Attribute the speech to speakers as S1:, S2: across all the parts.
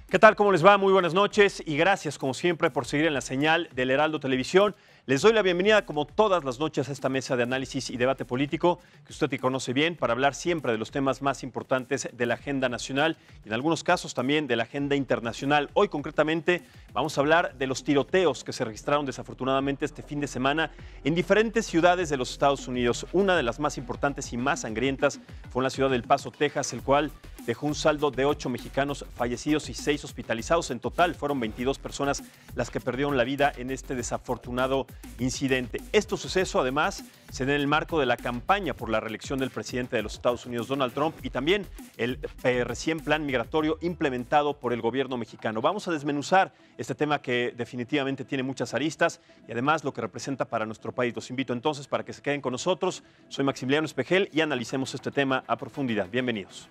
S1: ¿Qué tal? ¿Cómo les va? Muy buenas noches y gracias como siempre por seguir en la señal del Heraldo Televisión. Les doy la bienvenida como todas las noches a esta mesa de análisis y debate político que usted conoce bien para hablar siempre de los temas más importantes de la agenda nacional y en algunos casos también de la agenda internacional. Hoy concretamente vamos a hablar de los tiroteos que se registraron desafortunadamente este fin de semana en diferentes ciudades de los Estados Unidos. Una de las más importantes y más sangrientas fue en la ciudad de El Paso, Texas, el cual dejó un saldo de 8 mexicanos fallecidos y 6 hospitalizados. En total fueron 22 personas las que perdieron la vida en este desafortunado incidente. Este suceso además se da en el marco de la campaña por la reelección del presidente de los Estados Unidos, Donald Trump, y también el recién plan migratorio implementado por el gobierno mexicano. Vamos a desmenuzar este tema que definitivamente tiene muchas aristas y además lo que representa para nuestro país. Los invito entonces para que se queden con nosotros. Soy Maximiliano Espejel y analicemos este tema a profundidad. Bienvenidos.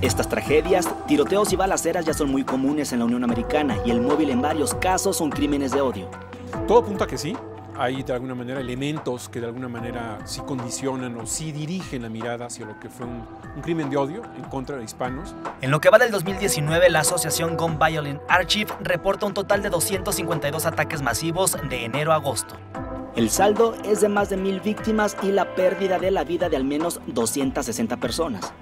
S2: Estas tragedias, tiroteos y balaceras ya son muy comunes en la Unión Americana y el móvil en varios casos son crímenes de odio.
S3: Todo apunta a que sí. Hay de alguna manera elementos que de alguna manera sí condicionan o sí dirigen la mirada hacia lo que fue un crimen de odio en contra de hispanos.
S2: En lo que va del 2019, la asociación Gun Violence Archive reporta un total de 252 ataques masivos de enero a agosto. El saldo es de más de 1,000 víctimas y la pérdida de la vida de al menos 260 personas.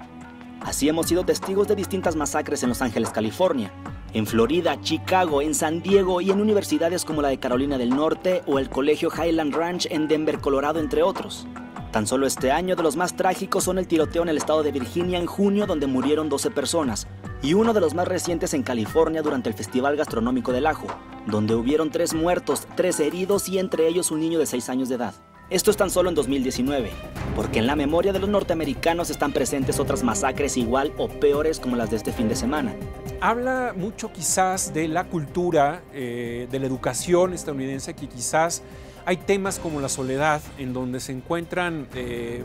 S2: Así hemos sido testigos de distintas masacres en Los Ángeles, California, en Florida, Chicago, en San Diego y en universidades como la de Carolina del Norte o el colegio Highland Ranch en Denver, Colorado, entre otros. Tan solo este año de los más trágicos son el tiroteo en el estado de Virginia en junio, donde murieron 12 personas, y uno de los más recientes en California durante el Festival Gastronómico del Ajo, donde hubieron 3 muertos, 3 heridos y entre ellos un niño de 6 años de edad. Esto es tan solo en 2019, porque en la memoria de los norteamericanos están presentes otras masacres igual o peores como las de este fin de semana.
S3: Habla mucho quizás de la cultura, de la educación estadounidense, que quizás hay temas como la soledad, en donde se encuentran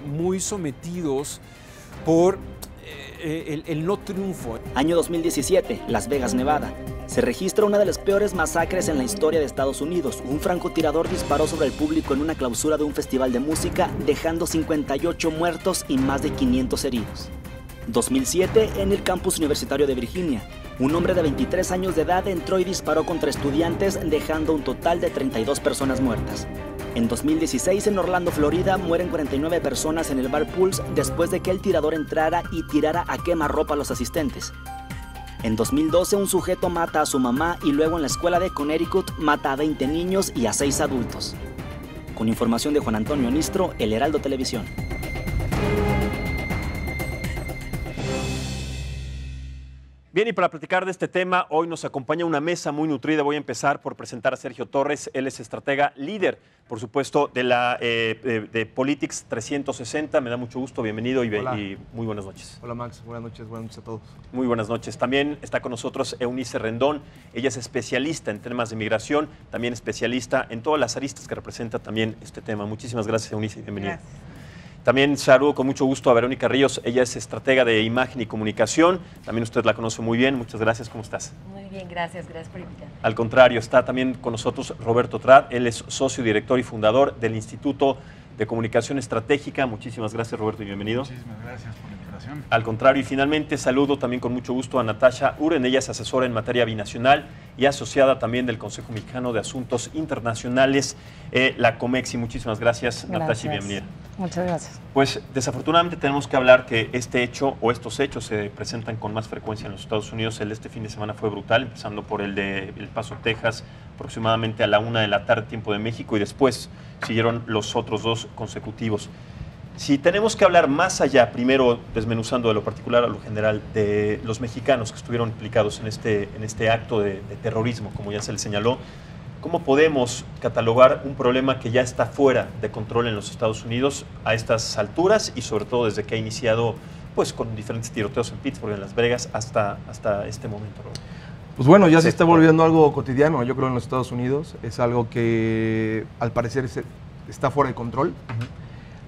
S3: muy sometidos por el no triunfo.
S2: Año 2017, Las Vegas, Nevada. Se registra una de las peores masacres en la historia de Estados Unidos. Un francotirador disparó sobre el público en una clausura de un festival de música, dejando 58 muertos y más de 500 heridos. 2007, en el campus universitario de Virginia. Un hombre de 23 años de edad entró y disparó contra estudiantes, dejando un total de 32 personas muertas. En 2016, en Orlando, Florida, mueren 49 personas en el bar Pulse después de que el tirador entrara y tirara a quemarropa a los asistentes. En 2012, un sujeto mata a su mamá y luego en la escuela de Connecticut mata a 20 niños y a 6 adultos. Con información de Juan Antonio Nistro, El Heraldo Televisión.
S1: Bien, y para platicar de este tema, hoy nos acompaña una mesa muy nutrida. Voy a empezar por presentar a Sergio Torres. Él es estratega líder, por supuesto, de la de Politics 360. Me da mucho gusto, bienvenido y muy buenas noches.
S4: Hola Max, buenas noches a todos.
S1: Muy buenas noches. También está con nosotros Eunice Rendón. Ella es especialista en temas de migración, también especialista en todas las aristas que representa también este tema. Muchísimas gracias, Eunice, y bienvenida. Gracias. También saludo con mucho gusto a Verónica Ríos. Ella es estratega de imagen y comunicación. También usted la conoce muy bien. Muchas gracias. ¿Cómo estás?
S5: Muy bien, gracias por invitarme.
S1: Al contrario, está también con nosotros Roberto Trad. Él es socio, director y fundador del Instituto de Comunicación Estratégica. Muchísimas gracias, Roberto, y bienvenido.
S6: Muchísimas gracias por la invitación.
S1: Al contrario, y finalmente saludo también con mucho gusto a Natasha Uren. Ella es asesora en materia binacional y asociada también del Consejo Mexicano de Asuntos Internacionales, la COMEXI. Muchísimas gracias, Natasha, y bienvenida.
S5: Muchas gracias.
S1: Pues desafortunadamente tenemos que hablar que este hecho o estos hechos se presentan con más frecuencia en los Estados Unidos. El de este fin de semana fue brutal, empezando por el de El Paso, Texas, aproximadamente a la 1 de la tarde, tiempo de México, y después siguieron los otros 2 consecutivos. Si tenemos que hablar más allá, primero desmenuzando de lo particular a lo general, de los mexicanos que estuvieron implicados en este acto de terrorismo, como ya se les señaló, ¿cómo podemos catalogar un problema que ya está fuera de control en los Estados Unidos a estas alturas y sobre todo desde que ha iniciado pues, con diferentes tiroteos en Pittsburgh, en Las Vegas, hasta este momento, Robert?
S4: Pues bueno, ya se está volviendo algo cotidiano, yo creo, en los Estados Unidos. Es algo que al parecer está fuera de control.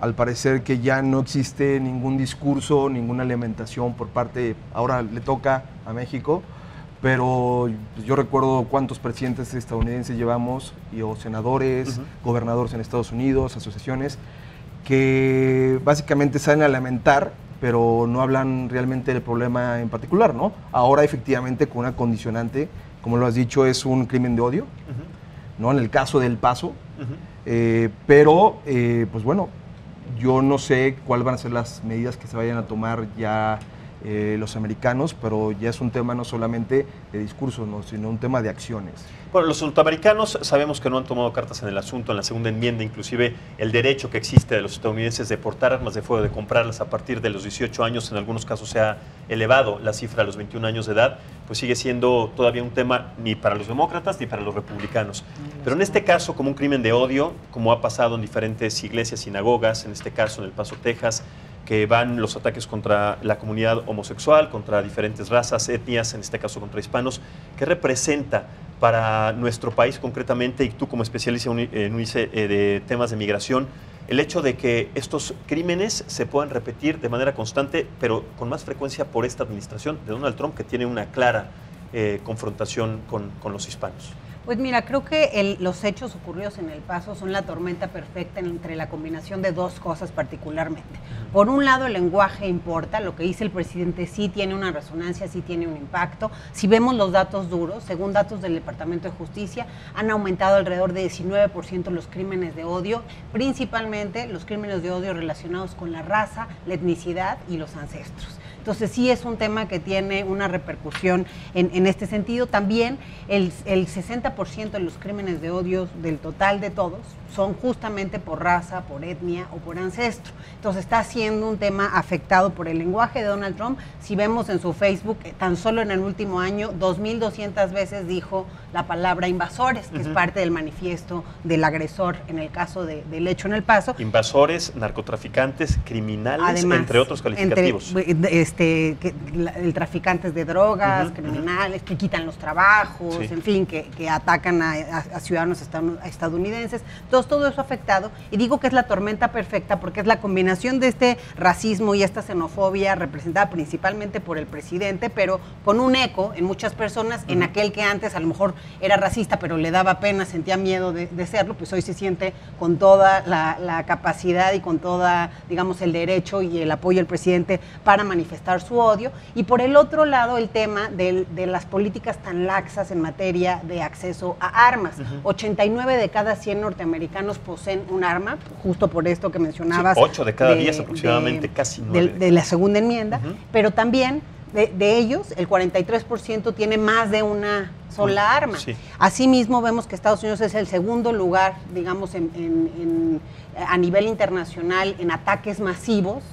S4: Al parecer que ya no existe ningún discurso, ninguna alimentación por parte, ahora le toca a México, pero yo recuerdo cuántos presidentes estadounidenses llevamos, o senadores, gobernadores en Estados Unidos, asociaciones, que básicamente salen a lamentar, pero no hablan realmente del problema en particular, ¿no? Ahora efectivamente con una condicionante, como lo has dicho, es un crimen de odio, ¿no? En el caso del Paso, pero pues bueno, yo no sé cuáles van a ser las medidas que se vayan a tomar ya los americanos, pero ya es un tema no solamente de discurso, ¿no? Sino un tema de acciones.
S1: Bueno, los norteamericanos sabemos que no han tomado cartas en el asunto, en la segunda enmienda, inclusive el derecho que existe de los estadounidenses de portar armas de fuego, de comprarlas a partir de los 18 años, en algunos casos se ha elevado la cifra a los 21 años de edad, pues sigue siendo todavía un tema ni para los demócratas ni para los republicanos. Pero en este caso, como un crimen de odio, como ha pasado en diferentes iglesias, sinagogas, en este caso en El Paso, Texas, que van los ataques contra la comunidad homosexual, contra diferentes razas, etnias, en este caso contra hispanos, ¿qué representa para nuestro país concretamente, y tú como especialista en UNICE de temas de migración, el hecho de que estos crímenes se puedan repetir de manera constante, pero con más frecuencia por esta administración de Donald Trump, que tiene una clara confrontación con los hispanos?
S6: Pues mira, creo que los hechos ocurridos en El Paso son la tormenta perfecta entre la combinación de dos cosas particularmente. Por un lado, el lenguaje importa, lo que dice el presidente sí tiene una resonancia, sí tiene un impacto. Si vemos los datos duros, según datos del Departamento de Justicia, han aumentado alrededor de 19% los crímenes de odio, principalmente los crímenes de odio relacionados con la raza, la etnicidad y los ancestros. Entonces sí es un tema que tiene una repercusión en este sentido. También el 60% de los crímenes de odio del total de todos son justamente por raza, por etnia o por ancestro. Entonces está siendo un tema afectado por el lenguaje de Donald Trump. Si vemos en su Facebook, tan solo en el último año, 2.200 veces dijo la palabra invasores, que es parte del manifiesto del agresor en el caso del hecho en El Paso.
S1: Invasores, narcotraficantes, criminales, además, entre otros calificativos.
S6: El traficantes de drogas, criminales, que quitan los trabajos, en fin, que atacan a ciudadanos estadounidenses. Entonces todo eso ha afectado, y digo que es la tormenta perfecta porque es la combinación de este racismo y esta xenofobia representada principalmente por el presidente, pero con un eco en muchas personas, en aquel que antes a lo mejor era racista, pero le daba pena, sentía miedo de serlo, pues hoy se siente con toda la capacidad y con toda, digamos, el derecho y el apoyo del presidente para manifestar su odio. Y por el otro lado, el tema de las políticas tan laxas en materia de acceso a armas. 89 de cada 100 norteamericanos poseen un arma, justo por esto que mencionabas.
S1: 8 de cada 10 aproximadamente, casi 9.
S6: De la segunda enmienda, pero también de ellos, el 43% tiene más de una sola arma. Sí. Asimismo, vemos que Estados Unidos es el segundo lugar, digamos, a nivel internacional en ataques masivos.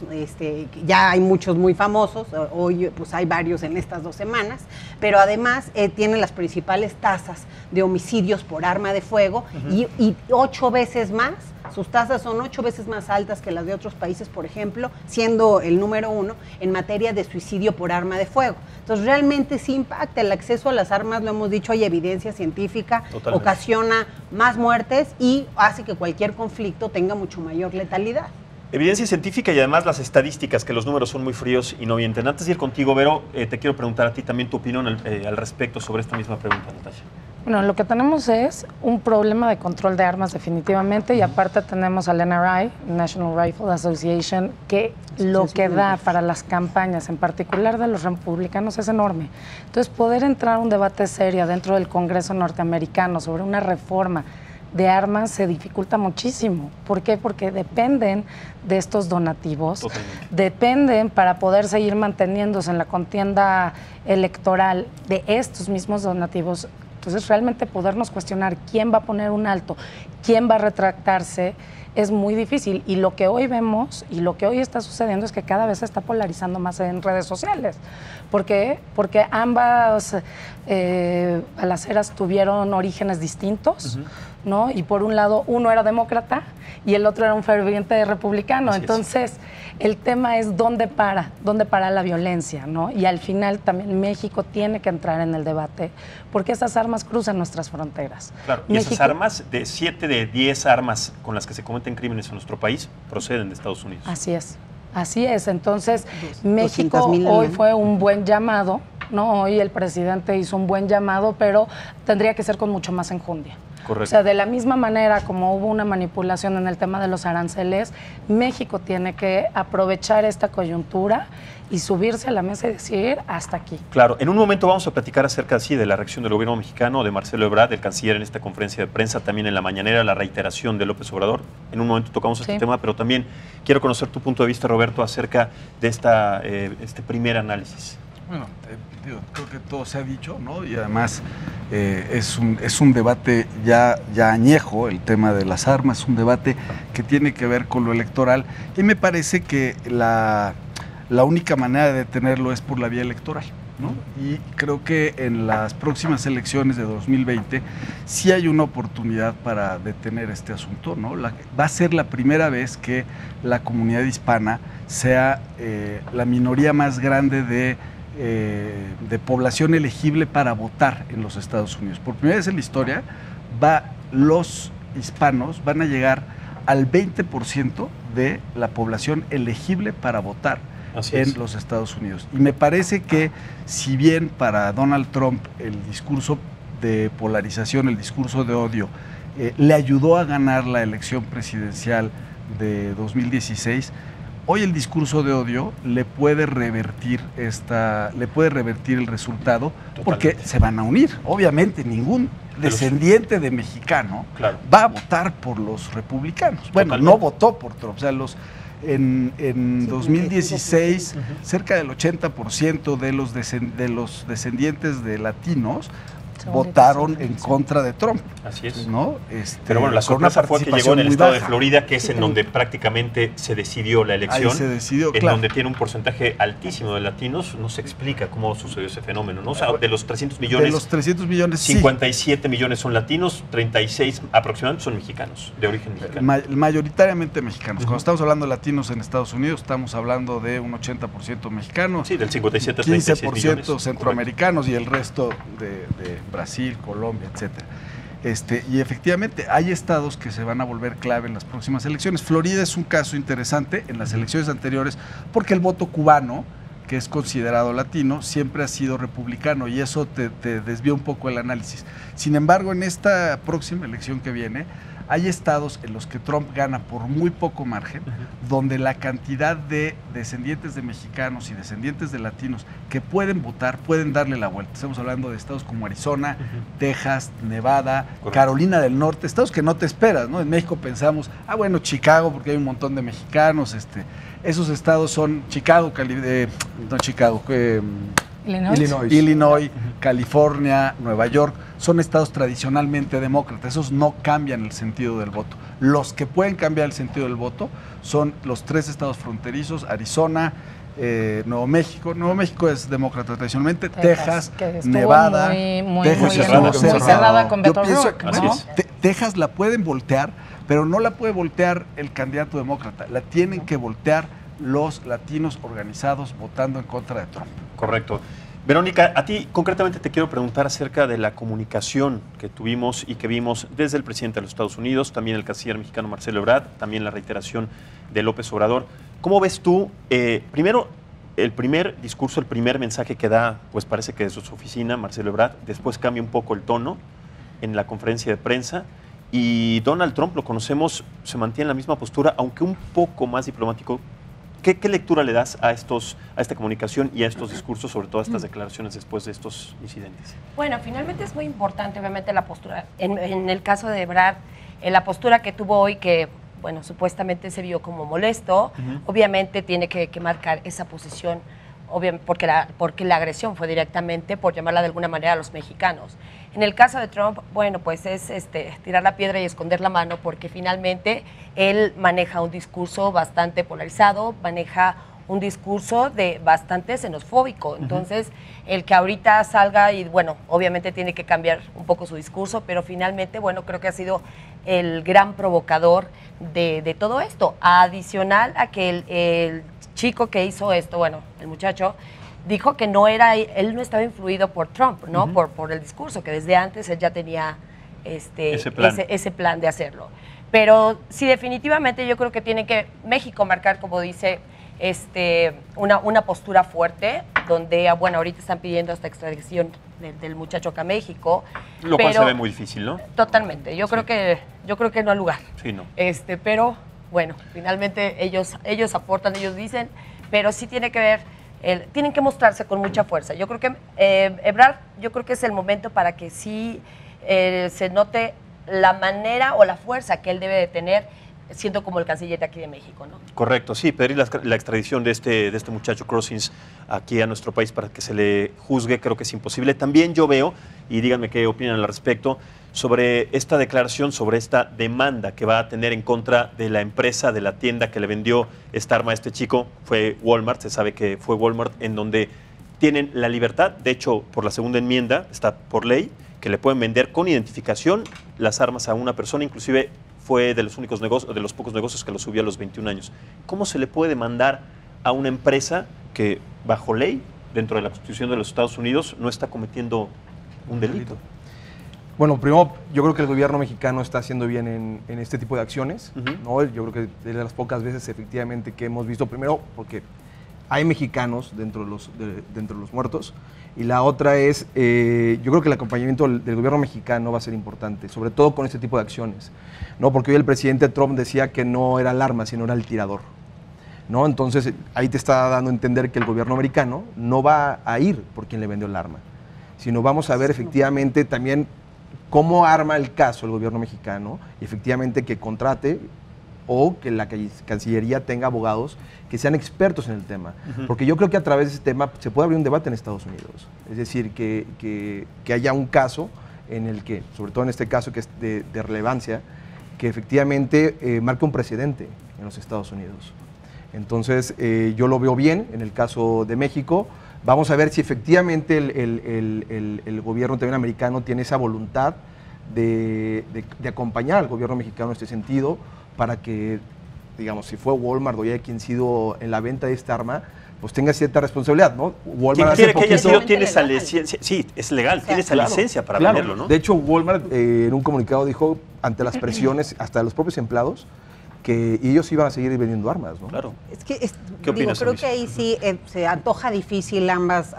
S6: Ya hay muchos muy famosos, hoy pues hay varios en estas 2 semanas, pero además tiene las principales tasas de homicidios por arma de fuego y 8 veces más. Sus tasas son 8 veces más altas que las de otros países, por ejemplo, siendo el número 1 en materia de suicidio por arma de fuego. Entonces, realmente sí impacta el acceso a las armas, lo hemos dicho, hay evidencia científica, ocasiona más muertes y hace que cualquier conflicto tenga mucho mayor letalidad.
S1: Evidencia científica y además las estadísticas, que los números son muy fríos y no mienten. Antes de ir contigo, Vero, te quiero preguntar a ti también tu opinión al respecto sobre esta misma pregunta, Natasha.
S5: Bueno, lo que tenemos es un problema de control de armas definitivamente, y aparte tenemos al NRA, National Rifle Association, que lo que da para las campañas, en particular de los republicanos, es enorme. Entonces, poder entrar a un debate serio dentro del Congreso norteamericano sobre una reforma de armas se dificulta muchísimo. ¿Por qué? Porque dependen de estos donativos, dependen para poder seguir manteniéndose en la contienda electoral de estos mismos donativos. Entonces, realmente podernos cuestionar quién va a poner un alto, quién va a retractarse, es muy difícil. Y lo que hoy vemos y lo que hoy está sucediendo es que cada vez se está polarizando más en redes sociales. ¿Por qué? Porque ambas balaceras tuvieron orígenes distintos, ¿no? Y por un lado, uno era demócrata y el otro era un ferviente republicano. Entonces, el tema es dónde para la violencia, ¿no? Y al final también México tiene que entrar en el debate porque esas armas cruzan nuestras fronteras.
S1: Claro, y esas armas, de 7 de 10 armas con las que se cometen crímenes en nuestro país, proceden de Estados Unidos.
S5: Así es. Así es. Entonces, México hoy fue un buen llamado, ¿no? Hoy el presidente hizo un buen llamado, pero tendría que ser con mucho más enjundia.
S1: Correcto.
S5: O sea, de la misma manera como hubo una manipulación en el tema de los aranceles, México tiene que aprovechar esta coyuntura y subirse a la mesa y decir hasta aquí.
S1: Claro, en un momento vamos a platicar acerca de la reacción del gobierno mexicano, de Marcelo Ebrard, el canciller, en esta conferencia de prensa, también en la mañanera, la reiteración de López Obrador. En un momento tocamos este tema, pero también quiero conocer tu punto de vista, Roberto, acerca de este primer análisis.
S7: Bueno, creo que todo se ha dicho, ¿no? Y además es un debate ya añejo, el tema de las armas, es un debate que tiene que ver con lo electoral, y me parece que la única manera de detenerlo es por la vía electoral, ¿no? Y creo que en las próximas elecciones de 2020 sí hay una oportunidad para detener este asunto, ¿no? Va a ser la primera vez que la comunidad hispana sea la minoría más grande de población elegible para votar en los Estados Unidos. Por primera vez en la historia, los hispanos van a llegar al 20% de la población elegible para votar en los Estados Unidos. Y me parece que, si bien para Donald Trump el discurso de polarización, el discurso de odio, le ayudó a ganar la elección presidencial de 2016, hoy el discurso de odio le puede revertir el resultado. Totalmente. Porque se van a unir. Obviamente ningún descendiente de mexicano va a votar por los republicanos. Bueno, no votó por Trump. O sea, en 2016 cerca del 80% de los descendientes de latinos votaron en contra de Trump.
S1: Así es.
S7: ¿No?
S1: Pero bueno, la sorpresa fue que llegó en el estado de Florida, que es en donde prácticamente se decidió la elección.
S7: Ahí se decidió,
S1: en donde tiene un porcentaje altísimo de latinos. No se explica cómo sucedió ese fenómeno, ¿no? O sea, de los 300 millones.
S7: De los 300 millones,
S1: 57 millones son latinos, 36 aproximadamente son mexicanos, de origen mexicano.
S7: Mayoritariamente mexicanos. Cuando estamos hablando de latinos en Estados Unidos, estamos hablando de un 80% mexicanos.
S1: Sí, del 57 a 36 millones.
S7: 15% centroamericanos. Correcto. Y el resto de Brasil, Colombia, etcétera. Y efectivamente hay estados que se van a volver clave en las próximas elecciones. Florida es un caso interesante en las elecciones anteriores porque el voto cubano, que es considerado latino, siempre ha sido republicano, y eso te desvía un poco el análisis. Sin embargo, en esta próxima elección que viene, hay estados en los que Trump gana por muy poco margen, donde la cantidad de descendientes de mexicanos y descendientes de latinos que pueden votar, pueden darle la vuelta. Estamos hablando de estados como Arizona, Texas, Nevada, Carolina del Norte, estados que no te esperas, ¿no? En México pensamos, bueno, Chicago, porque hay un montón de mexicanos. Esos estados son Illinois, California, Nueva York, son estados tradicionalmente demócratas. Esos no cambian el sentido del voto. Los que pueden cambiar el sentido del voto son los 3 estados fronterizos: Arizona, Nuevo México. Nuevo México es demócrata tradicionalmente, Texas, Nevada,
S5: muy cerrada con Beto O'Rourke, ¿no?
S7: Texas la pueden voltear, pero no la puede voltear el candidato demócrata, la tienen que voltear los latinos organizados votando en contra de Trump.
S1: Correcto. Verónica, a ti concretamente te quiero preguntar acerca de la comunicación que tuvimos y que vimos desde el presidente de los Estados Unidos, también el canciller mexicano Marcelo Ebrard, también la reiteración de López Obrador. ¿Cómo ves tú, primero, el primer discurso, el primer mensaje que da, pues parece que desde su oficina, Marcelo Ebrard, después cambia un poco el tono en la conferencia de prensa, y Donald Trump, lo conocemos, se mantiene en la misma postura, aunque un poco más diplomático? ¿Qué lectura le das a esta comunicación y a estos discursos, sobre todo a estas declaraciones después de estos incidentes?
S8: Bueno, finalmente es muy importante, obviamente, la postura. En el caso de Ebrard, la postura que tuvo hoy, que, bueno, supuestamente se vio como molesto, obviamente tiene que marcar esa posición, porque la agresión fue directamente, por llamarla de alguna manera, a los mexicanos. En el caso de Trump, bueno, pues es tirar la piedra y esconder la mano, porque finalmente él maneja un discurso bastante polarizado, maneja un discurso bastante xenofóbico. Entonces, el que ahorita salga y, bueno, obviamente tiene que cambiar un poco su discurso, pero finalmente, bueno, creo que ha sido el gran provocador de todo esto. Adicional a que el chico que hizo esto, bueno, el muchacho, dijo que él no estaba influido por Trump, ¿no? Por el discurso, que desde antes él ya tenía ese plan de hacerlo. Pero sí, definitivamente yo creo que tiene que México marcar, como dice, una postura fuerte, donde, bueno, ahorita están pidiendo hasta extradición del muchacho acá a México.
S1: Lo cual se ve muy difícil, ¿no?
S8: Totalmente. Yo creo que no hay lugar.
S1: Sí, no.
S8: Pero bueno, finalmente ellos aportan, ellos dicen, pero sí tiene que ver, tienen que mostrarse con mucha fuerza. Yo creo que Ebrard, yo creo que es el momento para que sí se note la manera o la fuerza que él debe de tener siendo como el canciller de aquí de México, ¿no?
S1: Correcto, sí, pedir la extradición de este muchacho Cousins aquí a nuestro país para que se le juzgue, creo que es imposible. También yo veo, y díganme qué opinan al respecto, sobre esta declaración, sobre esta demanda que va a tener en contra de la empresa, de la tienda que le vendió esta arma a este chico. Fue Walmart, se sabe que fue Walmart, en donde tienen la libertad, de hecho, por la segunda enmienda, está por ley, que le pueden vender con identificación las armas a una persona, inclusive fue de los únicos negocios, de los pocos negocios que lo subió a los 21 años. ¿Cómo se le puede demandar a una empresa que, bajo ley, dentro de la Constitución de los Estados Unidos, no está cometiendo un delito?
S4: Bueno, primero, yo creo que el gobierno mexicano está haciendo bien en este tipo de acciones, ¿no? Yo creo que es de las pocas veces, efectivamente, que hemos visto, primero, porque hay mexicanos dentro de los muertos, y la otra es, yo creo que el acompañamiento del gobierno mexicano va a ser importante, sobre todo con este tipo de acciones, ¿no? Porque hoy el presidente Trump decía que no era el arma, sino era el tirador, ¿no? Entonces, ahí te está dando a entender que el gobierno americano no va a ir por quien le vendió el arma, sino vamos a ver efectivamente también cómo arma el caso el gobierno mexicano, y efectivamente que contrate o que la Cancillería tenga abogados que sean expertos en el tema. Porque yo creo que a través de ese tema se puede abrir un debate en Estados Unidos. Es decir, que haya un caso en el que, sobre todo en este caso que es de relevancia, que efectivamente marque un precedente en los Estados Unidos. Entonces, yo lo veo bien en el caso de México. Vamos a ver si efectivamente el gobierno también americano tiene esa voluntad de acompañar al gobierno mexicano en este sentido, para que, digamos, si fue Walmart o ya quien sido en la venta de esta arma, pues tenga cierta responsabilidad, ¿no?
S1: Walmart quien quiere que haya sido tiene esa licencia, sí, es legal, tiene esa licencia para venderlo, ¿no?
S4: De hecho, Walmart en un comunicado dijo, ante las presiones hasta de los propios empleados, que ellos iban a seguir vendiendo armas, ¿no?
S6: Claro. Es que creo que ahí sí se antoja difícil ambas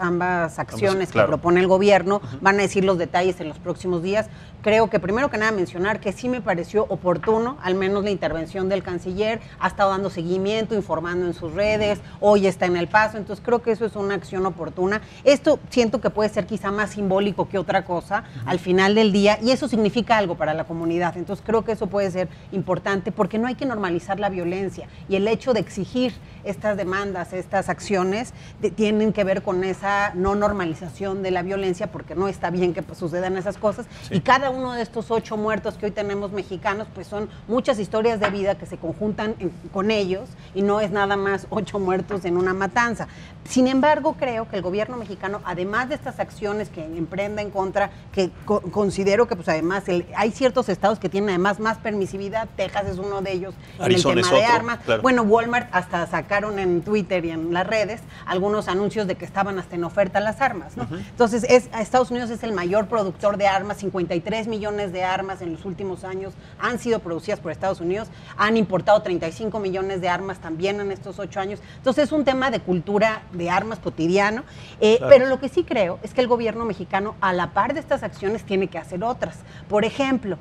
S6: acciones que propone el gobierno. Van a decir los detalles en los próximos días. Creo que primero que nada mencionar que sí me pareció oportuno, al menos la intervención del canciller, ha estado dando seguimiento, informando en sus redes, hoy está en El Paso, entonces creo que eso es una acción oportuna. Esto siento que puede ser quizá más simbólico que otra cosa al final del día, y eso significa algo para la comunidad, entonces creo que eso puede ser importante, porque no hay que normalizar la violencia, y el hecho de exigir estas demandas, estas acciones, tienen que ver con esa no normalización de la violencia, porque no está bien que sucedan esas cosas, y cada uno de estos 8 muertos que hoy tenemos mexicanos, pues son muchas historias de vida que se conjuntan con ellos, y no es nada más 8 muertos en una matanza. Sin embargo, creo que el gobierno mexicano, además de estas acciones que emprenda en contra, que considero que pues además hay ciertos estados que tienen además más permisividad, Texas es uno de ellos,
S1: Arizona
S6: en el tema de armas. Claro. Bueno, Walmart hasta sacaron en Twitter y en las redes algunos anuncios de que estaban hasta en oferta las armas, ¿no? Entonces, Estados Unidos es el mayor productor de armas, 53 millones de armas en los últimos años han sido producidas por Estados Unidos, han importado 35 millones de armas también en estos 8 años. Entonces, es un tema de cultura de armas cotidiano, claro. Pero lo que sí creo es que el gobierno mexicano, a la par de estas acciones, tiene que hacer otras. Por ejemplo,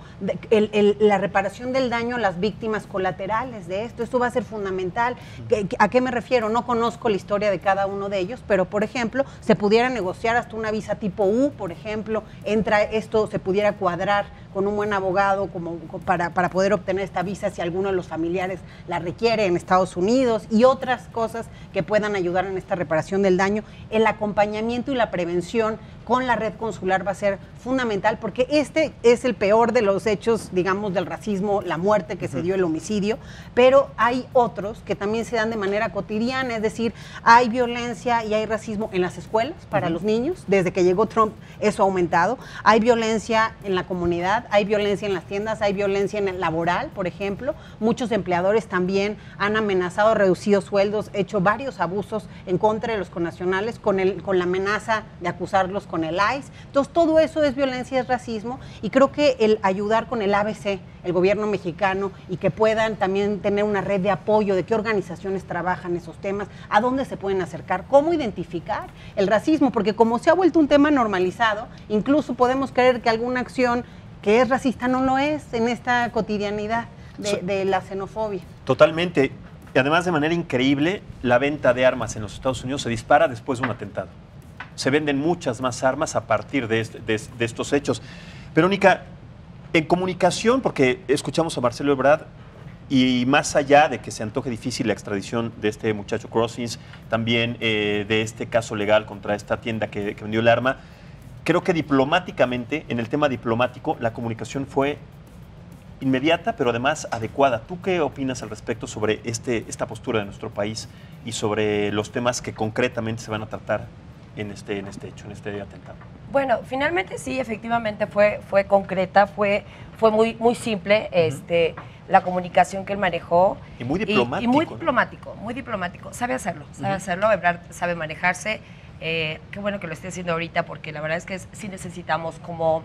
S6: la reparación del daño a las víctimas colaterales de esto va a ser fundamental. ¿A qué me refiero? No conozco la historia de cada uno de ellos, pero, por ejemplo, se pudiera negociar hasta una visa tipo U, por ejemplo, se pudiera cuadrar con un buen abogado para poder obtener esta visa si alguno de los familiares la requiere en Estados Unidos, y otras cosas que puedan ayudar en esta reparación del daño. El acompañamiento y la prevención con la red consular va a ser fundamental, porque este es el peor de los hechos, digamos, del racismo, la muerte que se dio, el homicidio, pero hay otros que también se dan de manera cotidiana, es decir, hay violencia y hay racismo en las escuelas para los niños, desde que llegó Trump eso ha aumentado, hay violencia en la comunidad, hay violencia en las tiendas, hay violencia en el laboral, por ejemplo. Muchos empleadores también han amenazado, reducido sueldos, hecho varios abusos en contra de los connacionales con la amenaza de acusarlos con el ICE. Entonces, todo eso es violencia, es racismo, y creo que el ayudar con el ABC, el gobierno mexicano, y que puedan también tener una red de apoyo de qué organizaciones trabajan esos temas, a dónde se pueden acercar, cómo identificar el racismo, porque como se ha vuelto un tema normalizado, incluso podemos creer que alguna acción que es racista no lo es en esta cotidianidad de la xenofobia.
S1: Totalmente. Y además, de manera increíble, la venta de armas en los Estados Unidos se dispara después de un atentado. Se venden muchas más armas a partir de estos hechos. Verónica, en comunicación, porque escuchamos a Marcelo Ebrard, y más allá de que se antoje difícil la extradición de este muchacho Crossings, también de este caso legal contra esta tienda que vendió el arma, creo que diplomáticamente, en el tema diplomático, la comunicación fue inmediata, pero además adecuada. ¿Tú qué opinas al respecto sobre esta postura de nuestro país y sobre los temas que concretamente se van a tratar en este hecho, en este atentado?
S8: Bueno, finalmente sí, efectivamente fue concreta, fue muy, muy simple la comunicación que él manejó.
S1: Y muy diplomático.
S8: Y muy diplomático, muy diplomático. Sabe hacerlo, Ebrard sabe manejarse. Qué bueno que lo esté haciendo ahorita, porque la verdad es que sí necesitamos como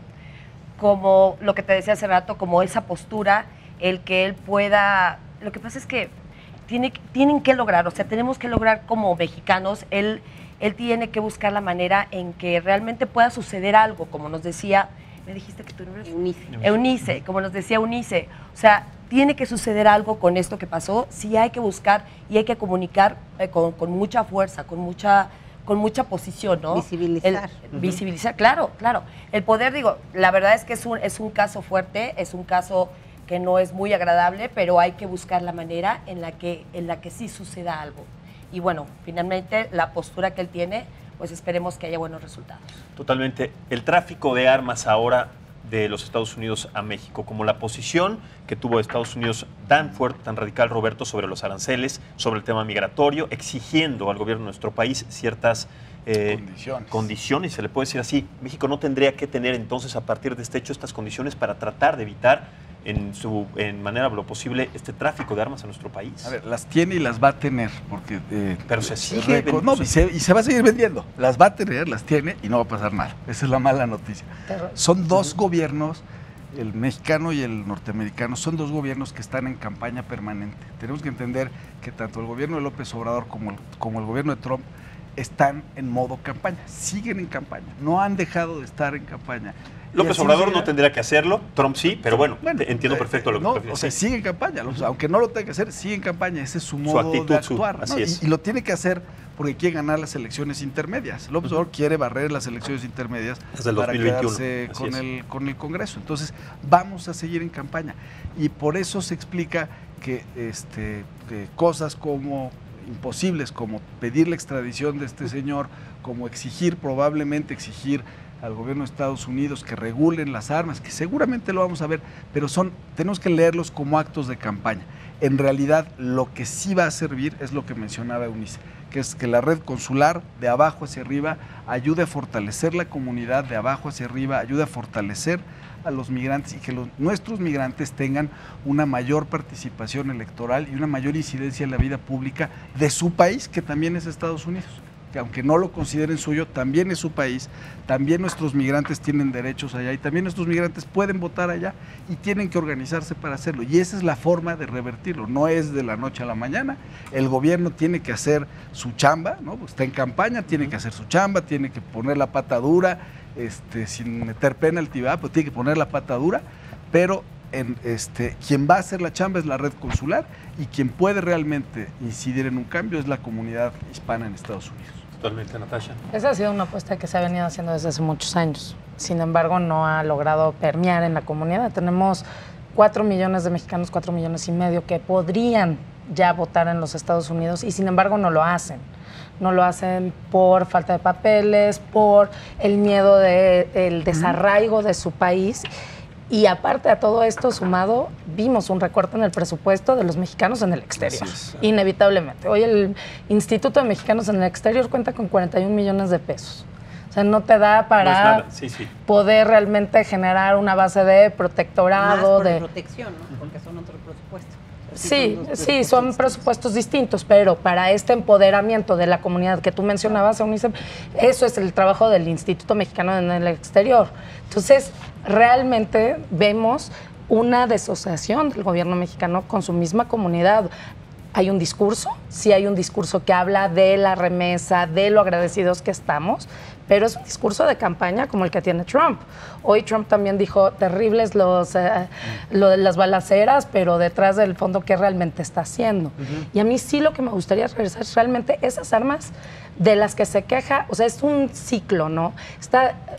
S8: lo que te decía hace rato, como esa postura, el que él pueda... Lo que pasa es que tienen que lograr, o sea, tenemos que lograr como mexicanos, él tiene que buscar la manera en que realmente pueda suceder algo, como nos decía, me dijiste que tu nombre es Eunice, como nos decía Eunice, o sea, tiene que suceder algo con esto que pasó, sí hay que buscar y hay que comunicar con mucha fuerza, con mucha posición, ¿no?
S6: Visibilizar.
S8: Visibilizar, claro. El poder, digo, la verdad es que es un caso fuerte, es un caso que no es muy agradable, pero hay que buscar la manera en la que sí suceda algo. Y bueno, finalmente la postura que él tiene, pues esperemos que haya buenos resultados. Totalmente.
S1: El tráfico de armas ahora de los Estados Unidos a México, como la posición que tuvo Estados Unidos tan fuerte, tan radical, Roberto, sobre los aranceles, sobre el tema migratorio, exigiendo al gobierno de nuestro país ciertas condiciones, se le puede decir así. México no tendría que tener entonces, a partir de este hecho, estas condiciones para tratar de evitar en manera lo posible este tráfico de armas a nuestro país.
S7: A ver, las tiene y las va a tener, porque
S1: pero se sigue
S7: y se va a seguir vendiendo. Las va a tener, las tiene y no va a pasar nada. Esa es la mala noticia. Son dos gobiernos, el mexicano y el norteamericano, son dos gobiernos que están en campaña permanente. Tenemos que entender que tanto el gobierno de López Obrador como el gobierno de Trump están en modo campaña, siguen en campaña, no han dejado de estar en campaña.
S1: López Obrador no tendría que hacerlo, Trump sí, pero bueno entiendo perfecto lo que prefieres.
S7: O sea, sigue en campaña, aunque no lo tenga que hacer, sigue en campaña, ese es su modo de actuar.
S1: Así es.
S7: Y lo tiene que hacer porque quiere ganar las elecciones intermedias. López Obrador quiere barrer las elecciones intermedias para quedarse con el Congreso. Entonces, vamos a seguir en campaña. Y por eso se explica que cosas como imposibles, como pedir la extradición de este señor, como probablemente exigir al gobierno de Estados Unidos que regulen las armas, que seguramente lo vamos a ver, pero tenemos que leerlos como actos de campaña. En realidad, lo que sí va a servir es lo que mencionaba Eunice, que es que la red consular de abajo hacia arriba ayude a fortalecer la comunidad de abajo hacia arriba, ayude a fortalecer a los migrantes y que nuestros migrantes tengan una mayor participación electoral y una mayor incidencia en la vida pública de su país, que también es Estados Unidos. Que aunque no lo consideren suyo, también es su país, también nuestros migrantes tienen derechos allá y también nuestros migrantes pueden votar allá y tienen que organizarse para hacerlo. Y esa es la forma de revertirlo, no es de la noche a la mañana. El gobierno tiene que hacer su chamba, ¿no? Está en campaña, tiene que hacer su chamba, tiene que poner la pata dura, sin meter penalti, pues tiene que poner la pata dura, pero quien va a hacer la chamba es la red consular y quien puede realmente incidir en un cambio es la comunidad hispana en Estados Unidos.
S1: Totalmente, Natasha.
S5: Esa ha sido una apuesta que se ha venido haciendo desde hace muchos años. Sin embargo, no ha logrado permear en la comunidad. Tenemos 4 millones de mexicanos, 4 millones y medio que podrían ya votar en los Estados Unidos y sin embargo no lo hacen. No lo hacen por falta de papeles, por el miedo del desarraigo de su país. Y aparte de todo esto sumado, vimos un recorte en el presupuesto de los mexicanos en el exterior, inevitablemente. Hoy el Instituto de Mexicanos en el Exterior cuenta con 41 millones de pesos. O sea, no te da para poder realmente generar una base de protectorado.
S6: Más por protección, ¿no? Porque son otros presupuestos.
S5: Sí, son presupuestos distintos, pero para este empoderamiento de la comunidad que tú mencionabas, UNICEF, eso es el trabajo del Instituto Mexicano en el Exterior. Entonces, realmente vemos una desasociación del gobierno mexicano con su misma comunidad. Hay un discurso, sí hay un discurso que habla de la remesa, de lo agradecidos que estamos, pero es un discurso de campaña como el que tiene Trump. Hoy Trump también dijo, terribles lo de las balaceras, pero detrás del fondo, ¿qué realmente está haciendo? Y a mí sí lo que me gustaría regresar es realmente esas armas de las que se queja, o sea, es un ciclo, ¿no?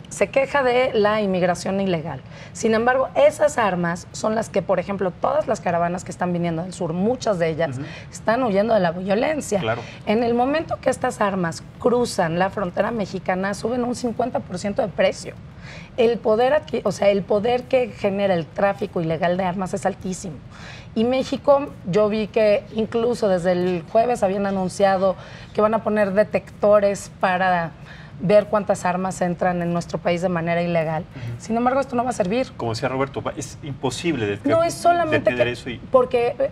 S5: Se queja de la inmigración ilegal. Sin embargo, esas armas son las que, por ejemplo, todas las caravanas que están viniendo del sur, muchas de ellas, están huyendo de la violencia.
S1: Claro.
S5: En el momento que estas armas cruzan la frontera mexicana, suben un 50% de precio. El poder aquí, o sea, el poder que genera el tráfico ilegal de armas es altísimo. Y México, yo vi que incluso desde el jueves habían anunciado que van a poner detectores para ver cuántas armas entran en nuestro país de manera ilegal. Sin embargo, esto no va a servir.
S1: Como decía Roberto, es imposible
S5: no es solamente
S1: detener eso.
S5: Porque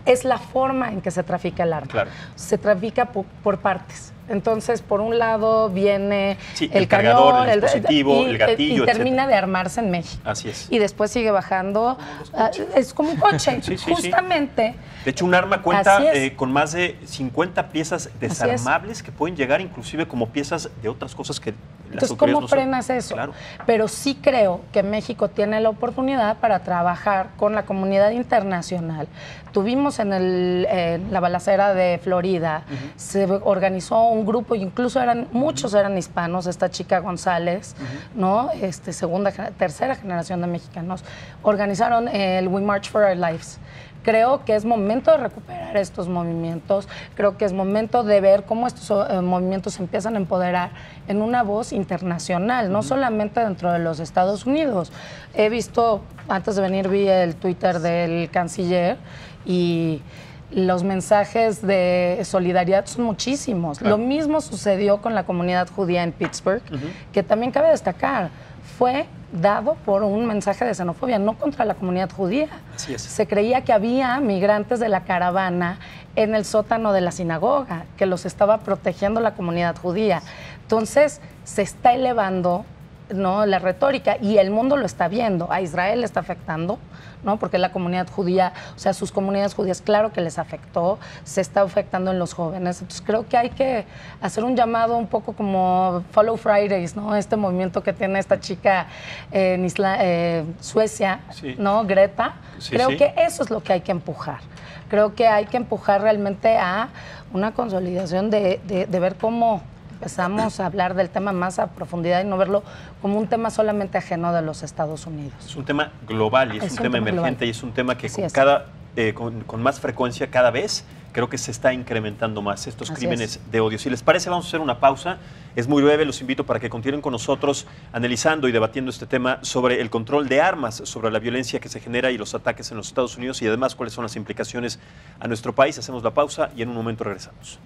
S5: es la forma en que se trafica el arma.
S1: Claro.
S5: Se trafica por partes. Entonces, por un lado viene
S1: el cargador, el dispositivo, el gatillo,
S5: y termina de armarse en México.
S1: Así es.
S5: Y después sigue bajando. Es como un coche. Justamente.
S1: De hecho, un arma cuenta con más de 50 piezas desarmables que pueden llegar inclusive como piezas de otras cosas que
S5: Entonces, ¿cómo frenas eso?
S1: Claro.
S5: Pero sí creo que México tiene la oportunidad para trabajar con la comunidad internacional. Tuvimos en la balacera de Florida, se organizó un grupo, incluso muchos eran hispanos, esta chica González, ¿no? Tercera generación de mexicanos, organizaron el We March for Our Lives. Creo que es momento de recuperar estos movimientos, creo que es momento de ver cómo estos movimientos se empiezan a empoderar en una voz internacional, no solamente dentro de los Estados Unidos. He visto, antes de venir vi el Twitter del canciller y los mensajes de solidaridad son muchísimos. Claro. Lo mismo sucedió con la comunidad judía en Pittsburgh, que también cabe destacar, fue dado por un mensaje de xenofobia, no contra la comunidad judía.
S1: Así es.
S5: Se creía que había migrantes de la caravana en el sótano de la sinagoga, que los estaba protegiendo la comunidad judía. Entonces, se está elevando, ¿no?, la retórica y el mundo lo está viendo. A Israel le está afectando, ¿no?, porque la comunidad judía, o sea, sus comunidades judías, claro que les afectó, se está afectando en los jóvenes. Entonces creo que hay que hacer un llamado un poco como Follow Fridays, ¿no?, este movimiento que tiene esta chica en Suecia, ¿no?, Greta. Creo que eso es lo que hay que empujar. Creo que hay que empujar realmente a una consolidación de ver cómo empezamos a hablar del tema más a profundidad y no verlo como un tema solamente ajeno de los Estados Unidos. Es
S1: un tema global y es un tema emergente y es un tema que con más frecuencia cada vez creo que se está incrementando más estos crímenes de odio. Si les parece, vamos a hacer una pausa. Es muy breve, los invito para que continúen con nosotros analizando y debatiendo este tema sobre el control de armas, sobre la violencia que se genera y los ataques en los Estados Unidos y además cuáles son las implicaciones a nuestro país. Hacemos la pausa y en un momento regresamos.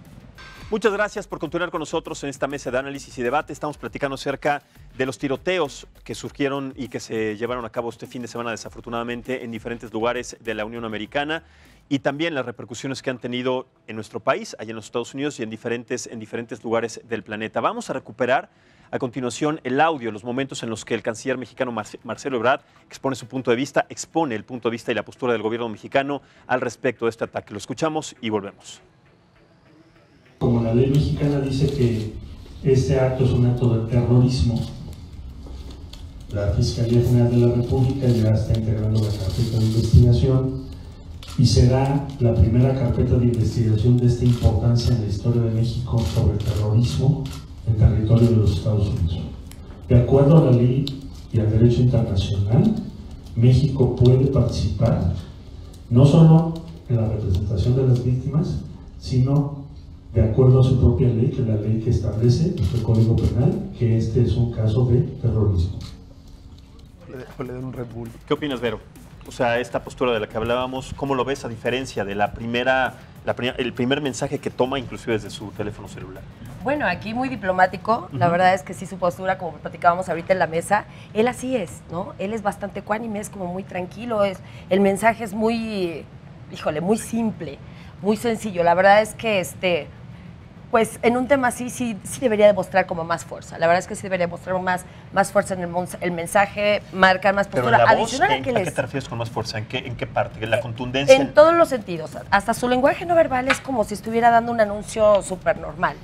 S1: Muchas gracias por continuar con nosotros en esta mesa de análisis y debate. Estamos platicando acerca de los tiroteos que surgieron y que se llevaron a cabo este fin de semana, desafortunadamente, en diferentes lugares de la Unión Americana y también las repercusiones que han tenido en nuestro país, allá en los Estados Unidos y en diferentes lugares del planeta. Vamos a recuperar a continuación el audio, los momentos en los que el canciller mexicano Marcelo Ebrard expone su punto de vista, expone el punto de vista y la postura del gobierno mexicano al respecto de este ataque. Lo escuchamos y volvemos.
S9: Como la ley mexicana dice que este acto es un acto de terrorismo, la Fiscalía General de la República ya está integrando la carpeta de investigación y será la primera carpeta de investigación de esta importancia en la historia de México sobre terrorismo en territorio de los Estados Unidos. De acuerdo a la ley y al derecho internacional, México puede participar no solo en la representación de las víctimas, sino de acuerdo a su propia ley, que es la ley que establece nuestro Código Penal, que este es un caso de terrorismo.
S1: ¿Qué opinas, Vero? O sea, esta postura de la que hablábamos, ¿cómo lo ves a diferencia de la primera el primer mensaje que toma inclusive desde su teléfono celular.
S8: Bueno, aquí muy diplomático, la verdad es que sí, su postura, como platicábamos ahorita en la mesa, él así es, ¿no? Él es bastante ecuánime, es como muy tranquilo, el mensaje es muy, híjole, muy simple, muy sencillo. La verdad es que pues en un tema así sí debería demostrar como más fuerza. La verdad es que sí debería mostrar más fuerza en el mensaje, marcar más postura.
S1: Pero en la voz,
S8: Adicional
S1: ¿a qué te refieres con más fuerza? ¿En qué parte? ¿En la contundencia?
S8: En todos los sentidos. Hasta su lenguaje no verbal es como si estuviera dando un anuncio súper normal.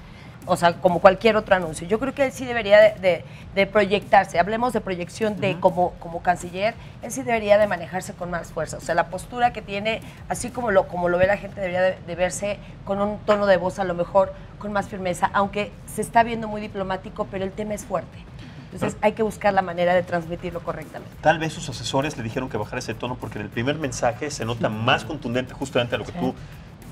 S8: O sea, como cualquier otro anuncio. Yo creo que él sí debería de proyectarse. Hablemos de proyección de como canciller, él sí debería de manejarse con más fuerza. O sea, la postura que tiene, así como lo ve la gente, debería de verse con un tono de voz a lo mejor con más firmeza, aunque se está viendo muy diplomático, pero el tema es fuerte. Entonces hay que buscar la manera de transmitirlo correctamente.
S1: Tal vez sus asesores le dijeron que bajara ese tono porque en el primer mensaje se nota más contundente justamente a lo que tú,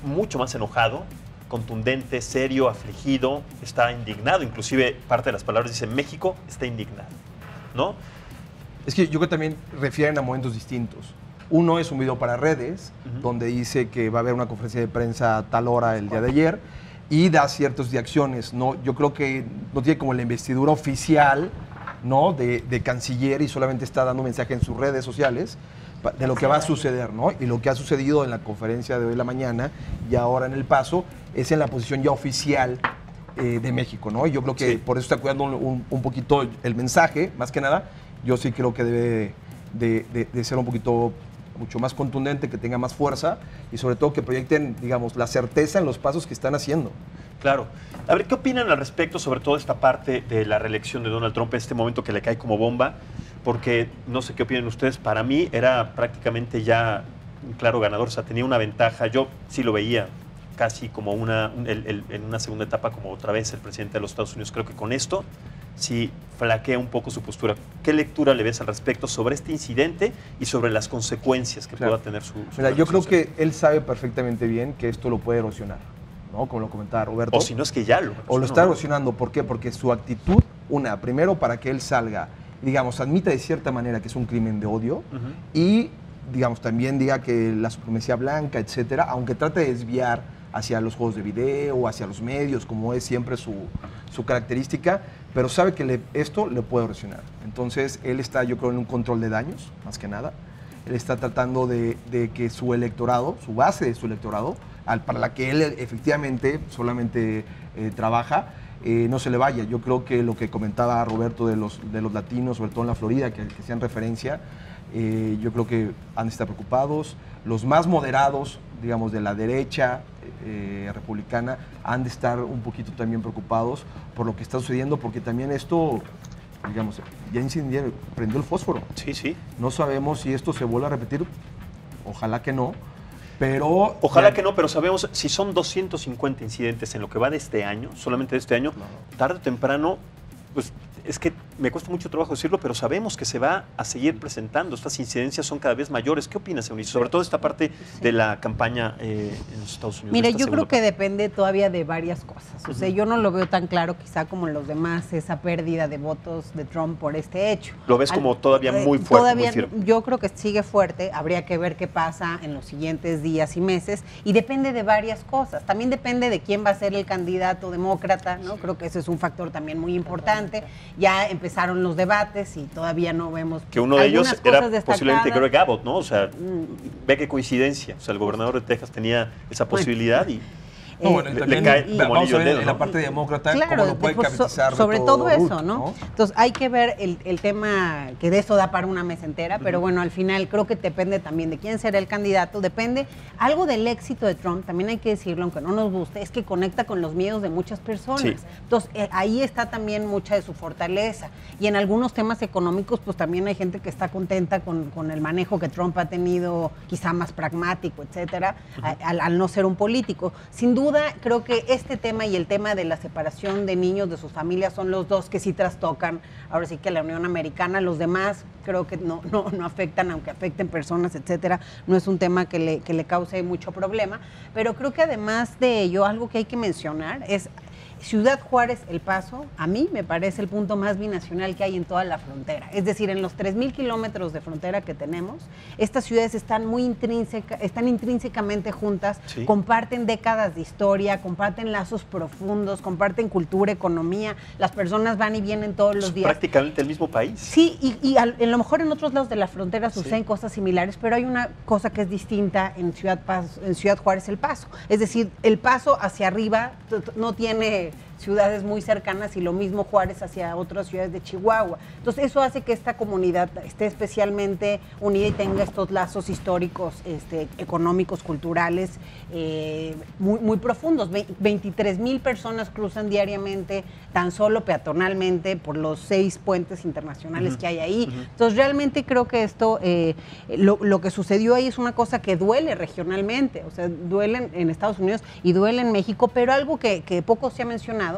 S1: mucho más enojado, contundente, serio, afligido, está indignado. Inclusive parte de las palabras dice México está indignado, ¿no?
S4: Es que yo creo que también refieren a momentos distintos. Uno es un video para redes, donde dice que va a haber una conferencia de prensa a tal hora el día de ayer y da ciertas reacciones, ¿no? Yo creo que no tiene como la investidura oficial, ¿no? de canciller y solamente está dando un mensaje en sus redes sociales de lo que va a suceder, ¿no? Y lo que ha sucedido en la conferencia de hoy en la mañana y ahora en El Paso es en la posición ya oficial de México, ¿no? Y yo creo que por eso está cuidando un poquito el mensaje, más que nada. Yo sí creo que debe de ser un poquito mucho más contundente, que tenga más fuerza y sobre todo que proyecten, digamos, la certeza en los pasos que están haciendo.
S1: Claro. A ver, ¿qué opinan al respecto sobre toda esta parte de la reelección de Donald Trump, este momento que le cae como bomba? Porque no sé qué opinan ustedes, para mí era prácticamente ya un claro ganador, o sea, tenía una ventaja, yo sí lo veía casi como en una segunda etapa como otra vez el presidente de los Estados Unidos. Creo que con esto sí flaquea un poco su postura. ¿Qué lectura le ves al respecto sobre este incidente y sobre las consecuencias que pueda tener su
S4: Mira, yo creo que él sabe perfectamente bien que esto lo puede erosionar, ¿no? Como lo comentaba Roberto.
S1: O si no es que ya lo erosionó.
S4: O lo está erosionando. ¿Por qué? Porque su actitud, primero para que él salga, digamos, admita de cierta manera que es un crimen de odio y, digamos, también diga que la supremacía blanca, etcétera, aunque trate de desviar hacia los juegos de video, hacia los medios, como es siempre su característica, pero sabe que esto le puede erosionar. Entonces, él está, yo creo, en un control de daños, más que nada. Él está tratando de que su electorado, su base de su electorado, para la que él efectivamente solamente trabaja, no se le vaya. Yo creo que lo que comentaba Roberto de los latinos, sobre todo en la Florida, que hacían referencia, yo creo que han de estar preocupados. Los más moderados, digamos, de la derecha republicana, han de estar un poquito también preocupados por lo que está sucediendo, porque también esto, digamos, ya prendió el fósforo.
S1: Sí, sí.
S4: No sabemos si esto se vuelve a repetir, ojalá que no. Pero
S1: ojalá que no, pero sabemos, si son 250 incidentes en lo que va de este año, solamente de este año, tarde o temprano, pues es que me cuesta mucho trabajo decirlo, pero sabemos que se va a seguir presentando. Estas incidencias son cada vez mayores. ¿Qué opinas, Eunice? Sobre todo esta parte de la campaña en los Estados Unidos.
S6: Mira, yo creo que depende todavía de varias cosas. O sea, yo no lo veo tan claro quizá como los demás, esa pérdida de votos de Trump por este hecho.
S1: ¿Lo ves como todavía muy fuerte?
S6: Todavía,
S1: muy firme?
S6: yo creo que sigue fuerte. Habría que ver qué pasa en los siguientes días y meses. Y depende de varias cosas. También depende de quién va a ser el candidato demócrata, ¿no? Creo que ese es un factor también muy importante. Ya empezaron los debates y todavía no vemos
S1: que uno de ellos era posiblemente Greg Abbott, ¿no? O sea, ve qué coincidencia. O sea, el gobernador de Texas tenía esa posibilidad y
S4: No, bueno,
S1: le cae como
S4: vamos
S1: anillo
S4: a ver
S1: al dedo,
S4: en
S1: ¿no?
S4: la parte demócrata
S6: claro,
S4: cómo lo puede capitalizar
S6: sobre todo eso,
S4: Ruth,
S6: ¿no? Entonces hay que ver el tema, que de eso da para una mesa entera, pero bueno, al final creo que depende también de quién será el candidato, depende algo del éxito de Trump, también hay que decirlo, aunque no nos guste, es que conecta con los miedos de muchas personas.
S1: Sí.
S6: Entonces ahí está también mucha de su fortaleza. Y en algunos temas económicos, pues también hay gente que está contenta con el manejo que Trump ha tenido, quizá más pragmático, etcétera, al no ser un político. Sin duda, creo que este tema y el tema de la separación de niños de sus familias son los dos que sí trastocan, ahora sí que la Unión Americana. Los demás creo que no afectan, aunque afecten personas, etcétera. No es un tema que le cause mucho problema, pero creo que además de ello, algo que hay que mencionar es Ciudad Juárez, El Paso, a mí me parece el punto más binacional que hay en toda la frontera. Es decir, en los 3,000 kilómetros de frontera que tenemos, estas ciudades están intrínsecamente juntas, sí. Comparten décadas de historia, comparten lazos profundos, comparten cultura, economía, las personas van y vienen todos los días.
S1: Prácticamente el mismo país.
S6: Sí, y a lo mejor en otros lados de la frontera suceden cosas similares, pero hay una cosa que es distinta en Ciudad Juárez, El Paso. Es decir, El Paso hacia arriba no tiene ciudades muy cercanas y lo mismo Juárez hacia otras ciudades de Chihuahua. Entonces eso hace que esta comunidad esté especialmente unida y tenga estos lazos históricos, económicos, culturales, muy profundos. 23,000 personas cruzan diariamente, tan solo peatonalmente, por los 6 puentes internacionales que hay ahí. Entonces realmente creo que esto, lo que sucedió ahí es una cosa que duele regionalmente, o sea, duele en Estados Unidos y duele en México, pero algo que poco se ha mencionado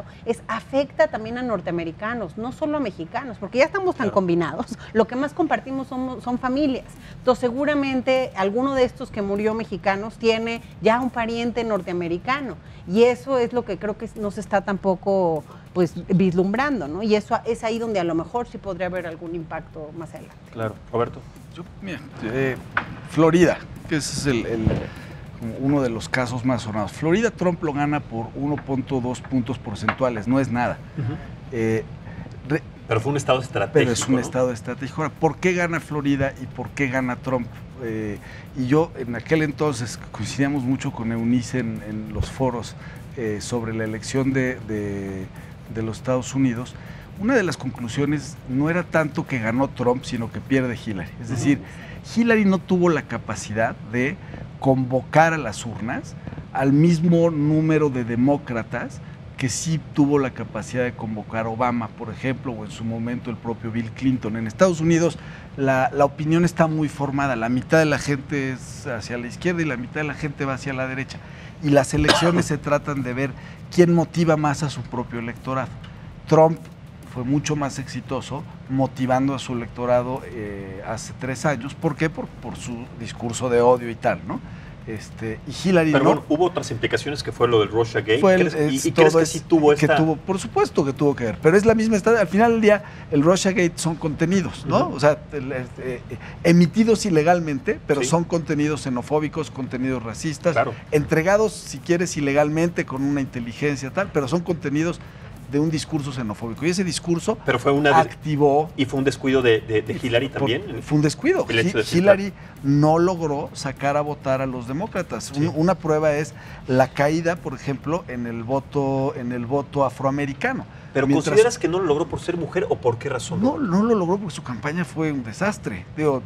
S6: afecta también a norteamericanos, no solo a mexicanos, porque ya estamos tan combinados, lo que más compartimos son familias. Entonces seguramente alguno de estos que murió mexicanos tiene ya un pariente norteamericano, y eso es lo que creo que no se está tampoco pues vislumbrando, ¿no? Y eso es ahí donde a lo mejor sí podría haber algún impacto más adelante.
S1: Claro. Roberto.
S7: Mira, Florida, que ese es uno de los casos más sonados. Florida, Trump lo gana por 1.2 puntos porcentuales, no es nada.
S1: Pero fue un estado estratégico.
S7: Pero es un estado estratégico. Ahora, ¿por qué gana Florida y por qué gana Trump? Y yo en aquel entonces coincidíamos mucho con Eunice en los foros sobre la elección de los Estados Unidos. Una de las conclusiones no era tanto que ganó Trump, sino que pierde Hillary. Es decir, Hillary no tuvo la capacidad de convocar a las urnas al mismo número de demócratas que sí tuvo la capacidad de convocar Obama, por ejemplo, o en su momento el propio Bill Clinton. En Estados Unidos la opinión está muy formada, la mitad de la gente es hacia la izquierda y la mitad de la gente va hacia la derecha. Y las elecciones se tratan de ver quién motiva más a su propio electorado. Trump fue mucho más exitoso motivando a su electorado hace 3 años. ¿Por qué? Por su discurso de odio y tal, ¿no? Y Hillary
S1: pero
S7: no.
S1: Bueno, hubo otras implicaciones que fue lo del Russiagate. ¿Crees que sí tuvo esta?
S7: Por supuesto que tuvo que ver, pero es la misma. Al final del día, el Russiagate son contenidos, ¿no? O sea, emitidos ilegalmente, pero son contenidos xenofóbicos, contenidos racistas, entregados, si quieres, ilegalmente con una inteligencia tal, pero son contenidos de un discurso xenofóbico. Y ese discurso activó...
S1: ¿Y fue un descuido de Hillary también?
S7: Fue un descuido. Hillary no logró sacar a votar a los demócratas. Una prueba es la caída, por ejemplo, en el voto afroamericano.
S1: ¿Pero consideras que no lo logró por ser mujer o por qué razón?
S7: No lo logró porque su campaña fue un desastre. Digo,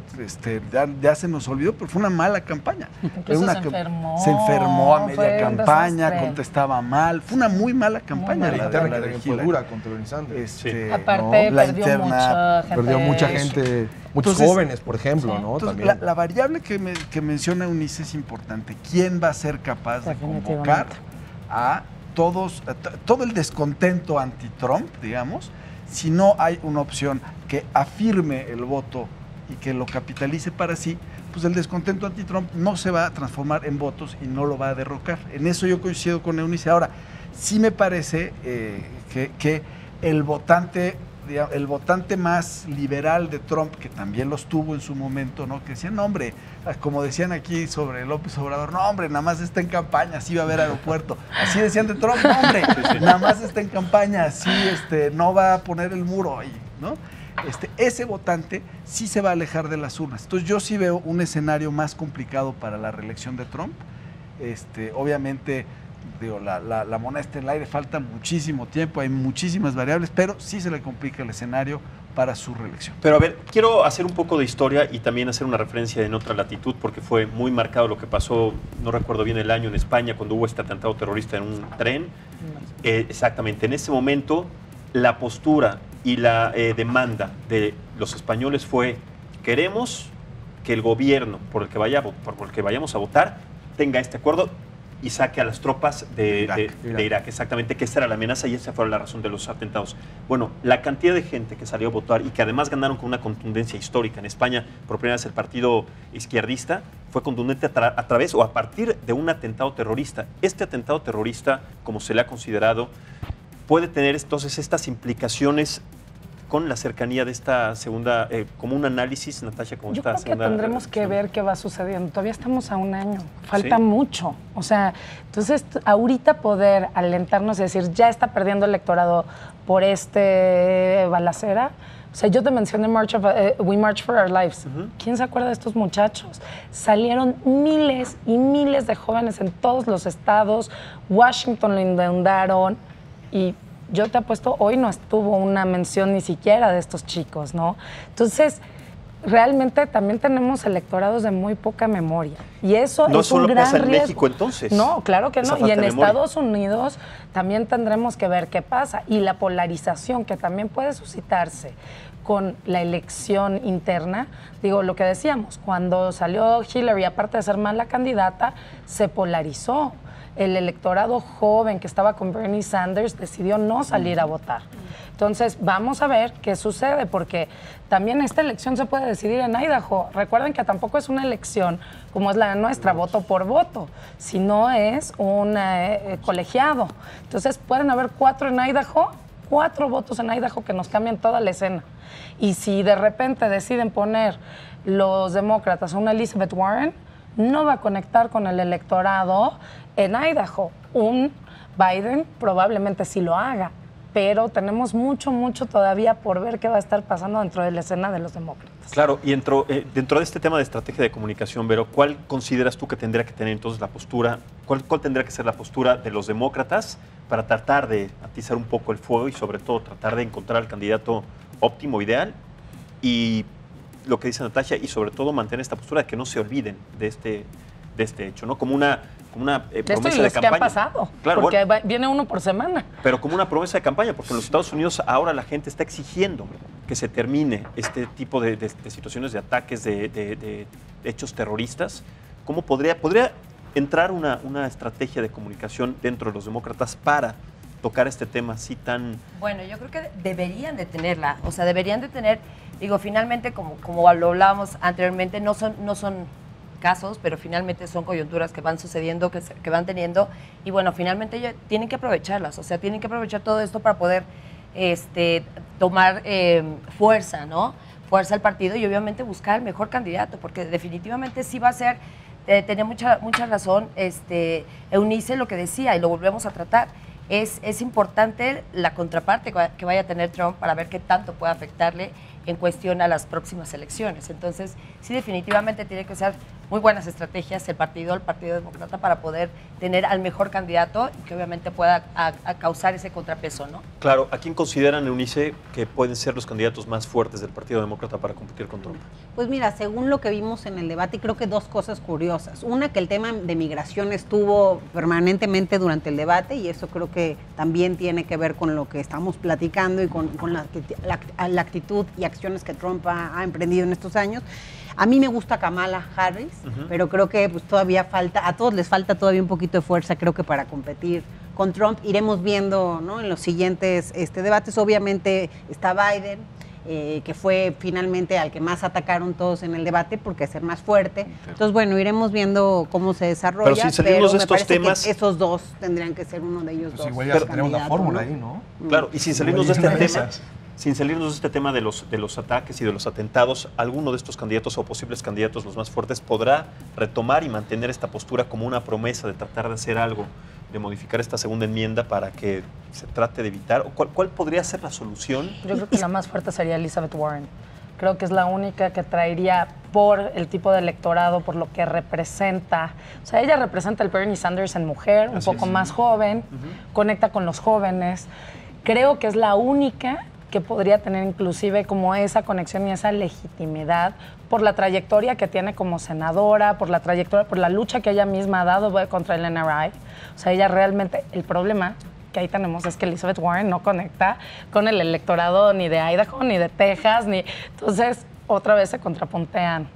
S7: ya se nos olvidó, pero fue una mala campaña.
S5: Incluso
S7: se enfermó a media campaña, contestaba mal. Fue una muy mala campaña.
S4: La interna que fue dura contra Bernie Sanders.
S5: Aparte, perdió mucha gente.
S4: Muchos jóvenes, por ejemplo, ¿no?
S7: Entonces, la variable que menciona Eunice es importante. ¿Quién va a ser capaz de convocar a todo el descontento anti-Trump, digamos, si no hay una opción que afirme el voto y que lo capitalice para sí? Pues el descontento anti-Trump no se va a transformar en votos y no lo va a derrocar. En eso yo coincido con Eunice. Ahora, sí me parece que el votante más liberal de Trump, que también los tuvo en su momento, ¿no? Que decían, no, hombre, como decían aquí sobre López Obrador, no, hombre, nada más está en campaña, así va a haber aeropuerto. Así decían de Trump, no, hombre, nada más está en campaña, así no va a poner el muro ahí, ¿no? Ese votante sí se va a alejar de las urnas. Entonces yo sí veo un escenario más complicado para la reelección de Trump. Obviamente, digo, la moneda está en el aire, falta muchísimo tiempo, hay muchísimas variables, pero sí se le complica el escenario para su reelección.
S1: Pero a ver, quiero hacer un poco de historia y también hacer una referencia en otra latitud, porque fue muy marcado lo que pasó, no recuerdo bien el año, en España, cuando hubo este atentado terrorista en un tren. Exactamente, en ese momento la postura y la demanda de los españoles fue: queremos que el gobierno por el que vayamos a votar tenga este acuerdo y saque a las tropas de Irak, exactamente, que esa era la amenaza y esa fue la razón de los atentados. Bueno, la cantidad de gente que salió a votar y que además ganaron con una contundencia histórica. En España, por primera vez, el partido izquierdista fue contundente a través o a partir de un atentado terrorista. Este atentado terrorista, como se le ha considerado, puede tener entonces estas implicaciones con la cercanía de esta segunda, como un análisis, Natasha, como
S5: Yo
S1: esta
S5: creo que
S1: segunda
S5: tendremos
S1: elección?
S5: que ver qué va sucediendo. Todavía estamos a un año, falta
S1: Sí.
S5: mucho. O sea, entonces ahorita poder alentarnos y decir, ya está perdiendo el electorado por balacera. O sea, yo te mencioné We March for Our Lives. ¿Quién se acuerda de estos muchachos? Salieron miles y miles de jóvenes en todos los estados. Washington lo inundaron y yo te apuesto, hoy no estuvo una mención ni siquiera de estos chicos, ¿no? Entonces, realmente también tenemos electorados de muy poca memoria. Y eso
S1: No
S5: es un
S1: solo
S5: gran
S1: pasa en
S5: riesgo.
S1: México, entonces.
S5: No, claro que
S1: Esa
S5: no. Y
S1: falta
S5: en
S1: de memoria.
S5: Estados Unidos también tendremos que ver qué pasa. Y la polarización que también puede suscitarse con la elección interna, digo, lo que decíamos, cuando salió Hillary, aparte de ser mala candidata, se polarizó. El electorado joven que estaba con Bernie Sanders decidió no salir a votar. Entonces, vamos a ver qué sucede, porque también esta elección se puede decidir en Idaho. Recuerden que tampoco es una elección como es la nuestra, voto por voto, sino es un colegiado. Entonces, pueden haber 4 en Idaho, 4 votos en Idaho que nos cambian toda la escena. Y si de repente deciden poner los demócratas a una Elizabeth Warren, no va a conectar con el electorado en Idaho. Un Biden probablemente sí lo haga, pero tenemos mucho todavía por ver qué va a estar pasando dentro de la escena de los demócratas.
S1: Claro, y dentro de este tema de estrategia de comunicación, Vero, ¿cuál consideras tú que tendría que tener entonces la postura, cuál tendría que ser la postura de los demócratas para tratar de atizar un poco el fuego y sobre todo tratar de encontrar al candidato óptimo, ideal? Y lo que dice Natasha, y sobre todo mantener esta postura de que no se olviden de este hecho, ¿no? Como una promesa de campaña.
S5: Que han pasado,
S1: Claro,
S5: porque
S1: bueno,
S5: viene uno por semana.
S1: pero como una promesa de campaña, porque en los Estados Unidos ahora la gente está exigiendo que se termine este tipo de situaciones de ataques, de hechos terroristas. ¿Cómo podría entrar una estrategia de comunicación dentro de los demócratas para tocar este tema así tan...
S8: Bueno, yo creo que deberían de tenerla, o sea, deberían de tener, digo, finalmente, como lo hablábamos anteriormente, no son casos, pero finalmente son coyunturas que van sucediendo, que van teniendo, y bueno, finalmente ellos tienen que aprovecharlas, o sea, tienen que aprovechar todo esto para poder tomar fuerza, ¿no? Fuerza al partido y obviamente buscar el mejor candidato, porque definitivamente sí va a ser, tenía mucha razón Eunice lo que decía, y lo volvemos a tratar. Es importante la contraparte que vaya a tener Trump para ver qué tanto puede afectarle en cuestión a las próximas elecciones. Entonces, sí, definitivamente tiene que ser muy buenas estrategias el Partido Demócrata para poder tener al mejor candidato y que obviamente pueda a causar ese contrapeso, ¿no?
S1: Claro, ¿a quién consideran, Eunice, que pueden ser los candidatos más fuertes del Partido Demócrata para competir con Trump?
S6: Pues mira, según lo que vimos en el debate, creo que 2 cosas curiosas. Una, que el tema de migración estuvo permanentemente durante el debate y eso creo que también tiene que ver con lo que estamos platicando y con la actitud y acciones que Trump ha emprendido en estos años. A mí me gusta Kamala Harris, pero creo que pues todavía falta, a todos les falta todavía un poquito de fuerza, creo que para competir con Trump. Iremos viendo, ¿no?, en los siguientes debates. Obviamente está Biden, que fue finalmente al que más atacaron todos en el debate porque es el más fuerte. Entonces, bueno, iremos viendo cómo se desarrolla.
S1: Pero sin salirnos de estos temas,
S6: que esos 2 tendrían que ser uno de ellos
S4: Pues
S6: dos.
S4: igual ya tenemos la fórmula ahí, ¿no?
S1: Claro, y sin salirnos de este tema de los ataques y de los atentados, ¿alguno de estos candidatos o posibles candidatos, los más fuertes, podrá retomar y mantener esta postura como una promesa de tratar de hacer algo, de modificar esta segunda enmienda para que se trate de evitar? ¿Cuál podría ser la solución?
S5: Yo creo que la más fuerte sería Elizabeth Warren. Creo que es la única que traería por el tipo de electorado, por lo que representa. O sea, ella representa el Bernie Sanders en mujer, un poco más joven, conecta con los jóvenes. Creo que es la única que podría tener inclusive como esa conexión y esa legitimidad por la trayectoria que tiene como senadora, por la trayectoria, por la lucha que ella misma ha dado contra el NRA. O sea, ella realmente, el problema que ahí tenemos es que Elizabeth Warren no conecta con el electorado ni de Idaho, ni de Texas, entonces otra vez se contrapuntean.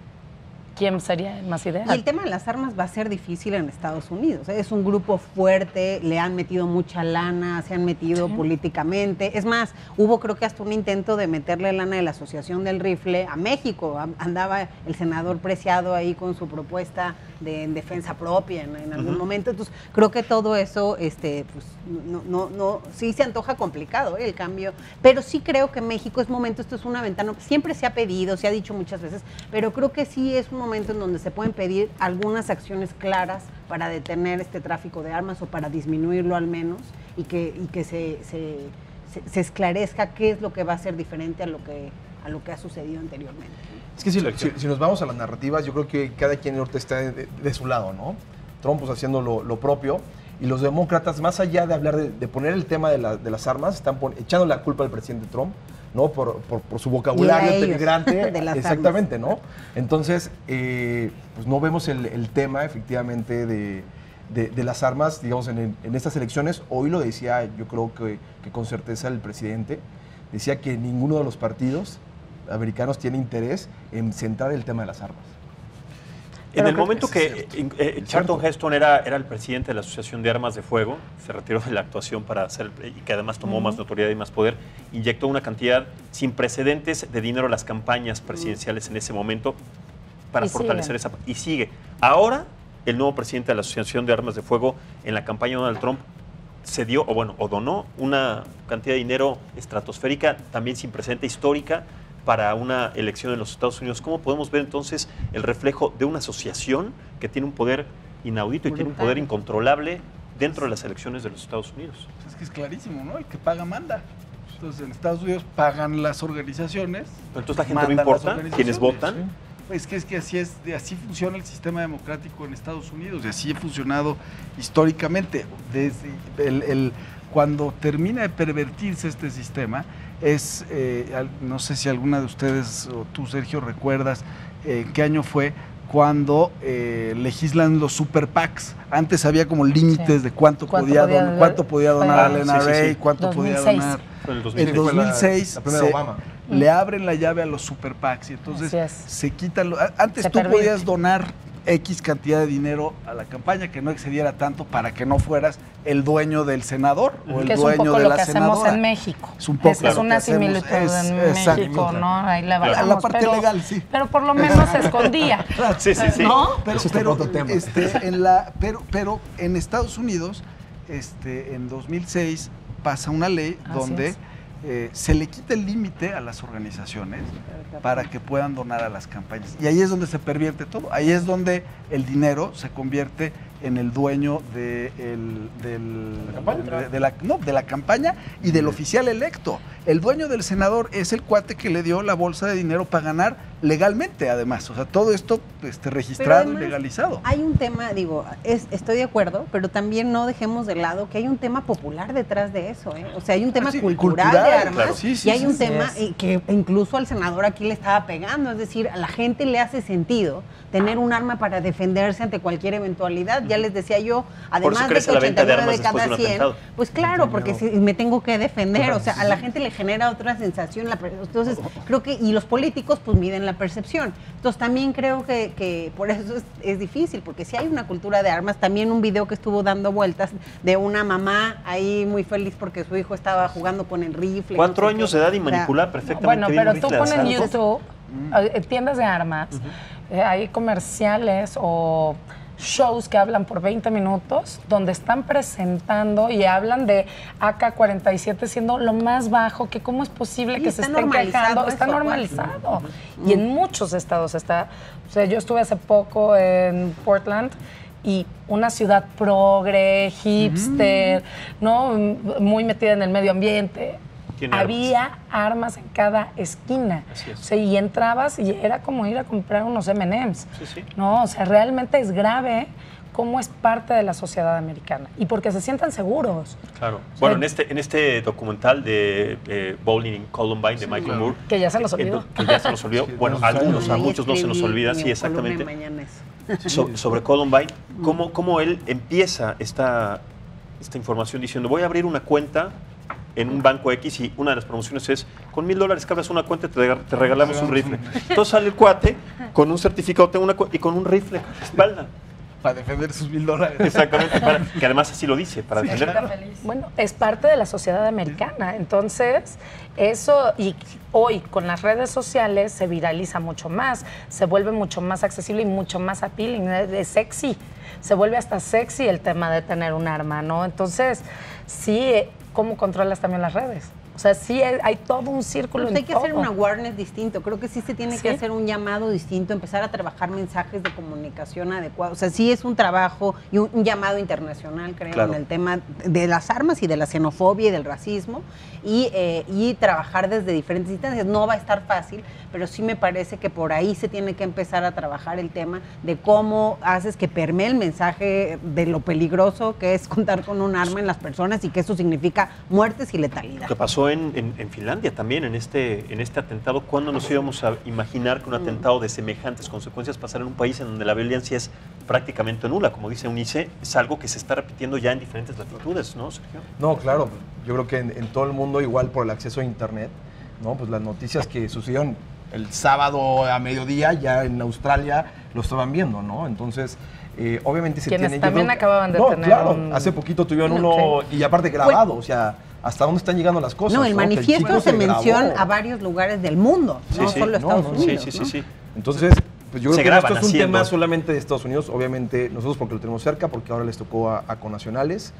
S5: quién sería el más ideal.
S6: Y el tema de las armas va a ser difícil en Estados Unidos. Es un grupo fuerte, le han metido mucha lana, se han metido políticamente. Es más, hubo creo que hasta un intento de meterle lana de la Asociación del Rifle a México. Andaba el senador Preciado ahí con su propuesta de en defensa propia en algún momento. Entonces, creo que todo eso pues, sí se antoja complicado el cambio. Pero sí creo que México es momento, esto es una ventana, siempre se ha pedido, se ha dicho muchas veces, pero creo que sí es un momento en donde se pueden pedir algunas acciones claras para detener este tráfico de armas o para disminuirlo al menos y que se esclarezca qué es lo que va a ser diferente a lo que ha sucedido anteriormente.
S4: Es que si nos vamos a las narrativas, yo creo que cada quien ahorita está de su lado, ¿no? Trump pues haciendo lo propio y los demócratas, más allá de hablar de poner el tema de las armas, están echando la culpa al presidente Trump, ¿no? Por su vocabulario migrante. Exactamente, armas. ¿No? Entonces, pues no vemos el tema efectivamente de las armas, digamos, en estas elecciones. Hoy lo decía, yo creo que con certeza el presidente, decía que ninguno de los partidos americanos tiene interés en centrar el tema de las armas.
S1: En el momento que Charlton Heston era el presidente de la Asociación de Armas de Fuego, se retiró de la actuación para hacer, y que además tomó más notoriedad y más poder, inyectó una cantidad sin precedentes de dinero a las campañas presidenciales en ese momento para fortalecer esa. Y sigue. Ahora, el nuevo presidente de la Asociación de Armas de Fuego en la campaña de Donald Trump cedió, o donó una cantidad de dinero estratosférica, también sin precedente, histórica, para una elección en los Estados Unidos. ¿Cómo podemos ver entonces el reflejo de una asociación que tiene un poder inaudito y tiene un poder incontrolable dentro de las elecciones de los Estados Unidos?
S7: Es que es clarísimo, ¿no? El que paga manda. Entonces en Estados Unidos pagan las organizaciones.
S1: Pero entonces la gente no importa, quienes votan.
S7: ¿Sí? Es que así funciona el sistema democrático en Estados Unidos y así ha funcionado históricamente. Desde cuando termina de pervertirse este sistema, no sé si alguna de ustedes o tú, Sergio, recuerdas qué año fue cuando legislan los super PACs. Antes había como límites de cuánto podía donar al NRA, cuánto podía donar. En 2006
S4: la primera Obama.
S7: Le abren la llave a los super PACs y entonces se quitan. Antes tú podías donar X cantidad de dinero a la campaña que no excediera tanto para que no fueras el dueño del senador o el dueño de la senadora.
S5: Que es un poco lo que hacemos en México.
S7: Es un poco
S5: es una similitud en México, ¿no? Ahí la bajamos,
S7: la parte legal, sí.
S5: Pero por lo menos se escondía.
S1: Sí.
S5: ¿No?
S7: Pero en Estados Unidos, en 2006 pasa una ley donde se le quita el límite a las organizaciones para que puedan donar a las campañas. Y ahí es donde se pervierte todo. Ahí es donde el dinero se convierte en el dueño de la campaña y del oficial electo. El dueño del senador es el cuate que le dio la bolsa de dinero para ganar legalmente, además. O sea, todo esto registrado además, y legalizado.
S6: Hay un tema, estoy de acuerdo, pero también no dejemos de lado que hay un tema popular detrás de eso. O sea, hay un tema cultural de armas, claro. Y hay un tema que incluso al senador aquí le estaba pegando. Es decir, a la gente le hace sentido tener un arma para defenderse ante cualquier eventualidad. Ya les decía yo, además de que 89 de cada 100, pues claro, porque si me tengo que defender, o sea, a la gente le genera otra sensación. Entonces, creo que, y los políticos pues miden la percepción. Entonces, también creo que por eso es difícil, porque si hay una cultura de armas, también un video que estuvo dando vueltas de una mamá ahí muy feliz porque su hijo estaba jugando con el rifle.
S1: 4 años de edad y manipula perfectamente.
S5: Bueno, pero tú pones en YouTube tiendas de armas, hay comerciales o shows que hablan por 20 minutos donde están presentando y hablan de AK-47 siendo lo más bajo, que cómo es posible que se estén quejando. Está normalizado. Y en muchos estados está. O sea, yo estuve hace poco en Portland y una ciudad progre, hipster, ¿no? Muy metida en el medio ambiente. Había armas en cada esquina. O sea, y entrabas y era como ir a comprar unos M&M's. No, o sea, realmente es grave cómo es parte de la sociedad americana y porque se sientan seguros.
S1: Claro. Bueno, en este documental de Bowling in Columbine de Michael Moore,
S5: que ya se nos olvidó.
S1: Bueno, a muchos no se nos olvida, sí, exactamente. Sobre Columbine, cómo él empieza esta información diciendo, voy a abrir una cuenta en un banco X y una de las promociones es, con $1,000 que abras una cuenta te regalamos un rifle. Entonces sale el cuate con un certificado y con un rifle a la espalda.
S7: Para defender sus $1,000.
S1: Exactamente, que además así lo dice, para defender.
S5: Bueno, es parte de la sociedad americana, entonces eso, y hoy con las redes sociales se viraliza mucho más, se vuelve mucho más accesible y mucho más appealing, es sexy, se vuelve hasta sexy el tema de tener un arma, ¿no? Entonces, sí, ¿cómo controlas también las redes? O sea, sí hay todo un círculo en todo.
S6: Hay que hacer un awareness distinto. Creo que sí se tiene que hacer un llamado distinto, empezar a trabajar mensajes de comunicación adecuados. O sea, sí es un trabajo y un llamado internacional, creo, en el tema de las armas y de la xenofobia y del racismo y trabajar desde diferentes instancias. No va a estar fácil, pero sí me parece que por ahí se tiene que empezar a trabajar el tema de cómo haces que permee el mensaje de lo peligroso que es contar con un arma en las personas y que eso significa muertes y letalidad.
S1: ¿Qué pasó en Finlandia también, en este atentado? ¿Cuándo nos íbamos a imaginar que un atentado de semejantes consecuencias pasara en un país en donde la violencia es prácticamente nula? Como dice UNICE, es algo que se está repitiendo ya en diferentes latitudes, ¿no, Sergio?
S4: No, claro. Yo creo que en todo el mundo, igual por el acceso a Internet, ¿no? Pues las noticias que sucedieron el sábado a mediodía, ya en Australia lo estaban viendo, ¿no? Entonces, obviamente se
S5: quienes
S4: tiene...
S5: también acababan de tener
S4: claro, hace poquito tuvieron uno, y aparte grabado, o sea, hasta dónde están llegando las cosas.
S6: No, el manifiesto se menciona a varios lugares del mundo, no solo Estados Unidos.
S1: Sí.
S4: Entonces, pues yo creo que esto es un tema solamente de Estados Unidos, obviamente nosotros porque lo tenemos cerca, porque ahora les tocó a connacionales,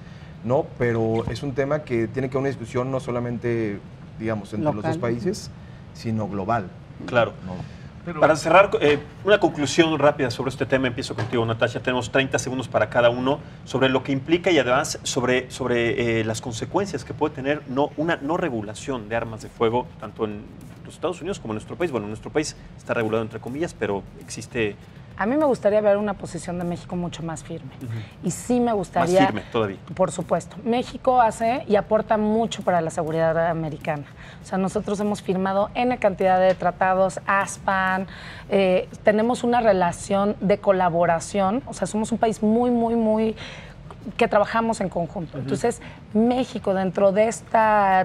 S4: ¿no? Pero es un tema que tiene que haber una discusión no solamente, digamos, entre los dos países, sino global.
S1: Claro. ¿No? Pero, para cerrar, una conclusión rápida sobre este tema, empiezo contigo, Natasha. Tenemos 30 segundos para cada uno sobre lo que implica y además sobre las consecuencias que puede tener una no regulación de armas de fuego, tanto en los Estados Unidos como en nuestro país. Bueno, nuestro país está regulado entre comillas, pero existe...
S5: A mí me gustaría ver una posición de México mucho más firme. Y sí me gustaría...
S1: Más firme todavía.
S5: Por supuesto. México hace y aporta mucho para la seguridad americana. O sea, nosotros hemos firmado N cantidad de tratados, ASPAN, tenemos una relación de colaboración. O sea, somos un país muy que trabajamos en conjunto. Entonces, México, dentro de este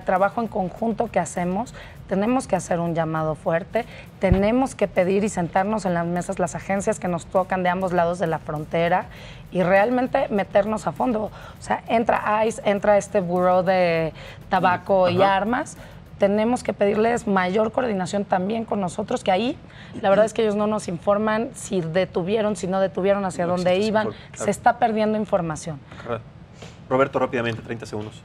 S5: trabajo en conjunto que hacemos, tenemos que hacer un llamado fuerte, tenemos que pedir y sentarnos en las mesas las agencias que nos tocan de ambos lados de la frontera y realmente meternos a fondo. O sea, entra ICE, entra este Bureau de Tabaco y Armas, tenemos que pedirles mayor coordinación también con nosotros, que ahí la verdad es que ellos no nos informan si detuvieron, si no detuvieron, hacia dónde iban. Se está perdiendo información.
S1: Roberto, rápidamente, 30 segundos.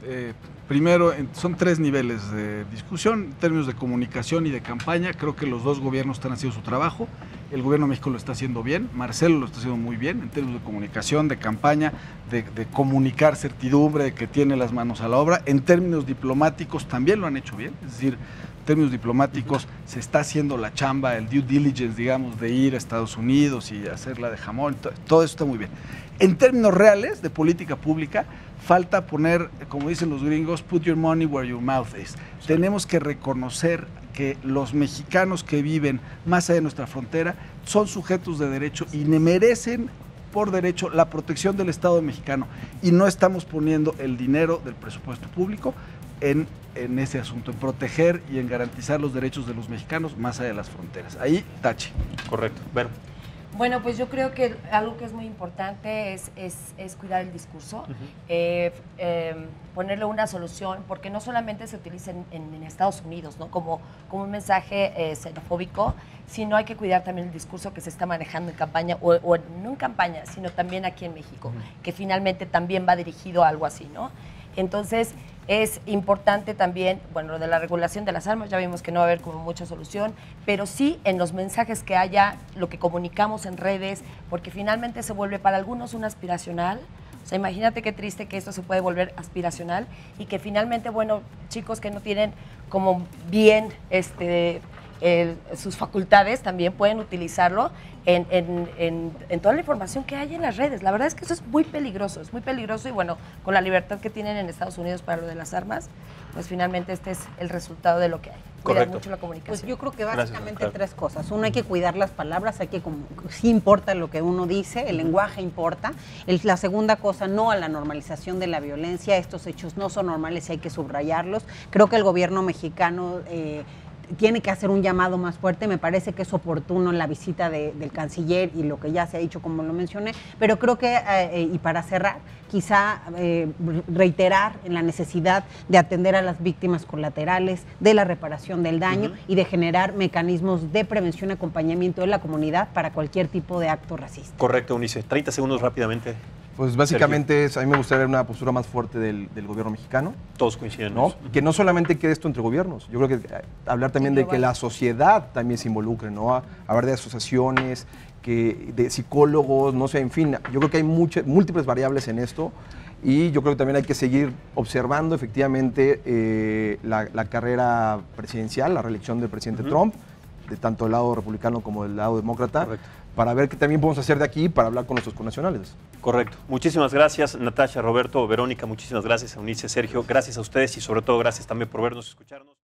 S7: Primero, son 3 niveles de discusión, en términos de comunicación y de campaña. Creo que los dos gobiernos están haciendo su trabajo. El gobierno de México lo está haciendo bien, Marcelo lo está haciendo muy bien, en términos de comunicación, de campaña, de comunicar certidumbre, de que tiene las manos a la obra. En términos diplomáticos también lo han hecho bien, es decir, en términos diplomáticos se está haciendo la chamba, el due diligence, digamos, de ir a Estados Unidos y hacerla de jamón, todo eso está muy bien. En términos reales de política pública, falta poner, como dicen los gringos, put your money where your mouth is. Sí. Tenemos que reconocer que los mexicanos que viven más allá de nuestra frontera son sujetos de derecho y merecen por derecho la protección del Estado mexicano, y no estamos poniendo el dinero del presupuesto público en ese asunto, en proteger y en garantizar los derechos de los mexicanos más allá de las fronteras. Ahí, tache.
S1: Correcto. Vero.
S8: Bueno, pues yo creo que algo que es muy importante es cuidar el discurso, ponerle una solución, porque no solamente se utiliza en Estados Unidos, ¿no? como un mensaje xenofóbico, sino hay que cuidar también el discurso que se está manejando en campaña, o no en campaña, sino también aquí en México, que finalmente también va dirigido a algo así, ¿no? Entonces, es importante también, bueno, lo de la regulación de las armas, ya vimos que no va a haber como mucha solución, pero sí en los mensajes que haya, lo que comunicamos en redes, porque finalmente se vuelve para algunos un aspiracional. O sea, imagínate qué triste que esto se puede volver aspiracional y que finalmente, bueno, chicos que no tienen como bien sus facultades también pueden utilizarlo en toda la información que hay en las redes. La verdad es que eso es muy peligroso y bueno, con la libertad que tienen en Estados Unidos para lo de las armas, pues finalmente este es el resultado de lo que hay. Cuidar mucho la comunicación.
S6: Pues yo creo que básicamente tres cosas. Uno, hay que cuidar las palabras, sí importa lo que uno dice, el lenguaje importa. La segunda cosa, no a la normalización de la violencia. Estos hechos no son normales y hay que subrayarlos. Creo que el gobierno mexicano tiene que hacer un llamado más fuerte. Me parece que es oportuno la visita del canciller y lo que ya se ha dicho, como lo mencioné, pero creo que, y para cerrar, quizá reiterar en la necesidad de atender a las víctimas colaterales, de la reparación del daño y de generar mecanismos de prevención y acompañamiento de la comunidad para cualquier tipo de acto racista.
S1: Correcto, Eunice. 30 segundos rápidamente.
S4: Pues básicamente a mí me gustaría ver una postura más fuerte del gobierno mexicano.
S1: Todos coinciden.
S4: ¿No? Que no solamente quede esto entre gobiernos, yo creo que hablar también de que la sociedad también se involucre, ¿no? Hablar de asociaciones, de psicólogos, no sé, en fin, yo creo que hay múltiples variables en esto y yo creo que también hay que seguir observando efectivamente la carrera presidencial, la reelección del presidente Trump, de tanto del lado republicano como del lado demócrata. Correcto. Para ver qué también podemos hacer de aquí para hablar con nuestros connacionales.
S1: Correcto. Muchísimas gracias, Natasha, Roberto, Verónica, muchísimas gracias, Eunice, Sergio, gracias a ustedes y sobre todo gracias también por vernos y escucharnos.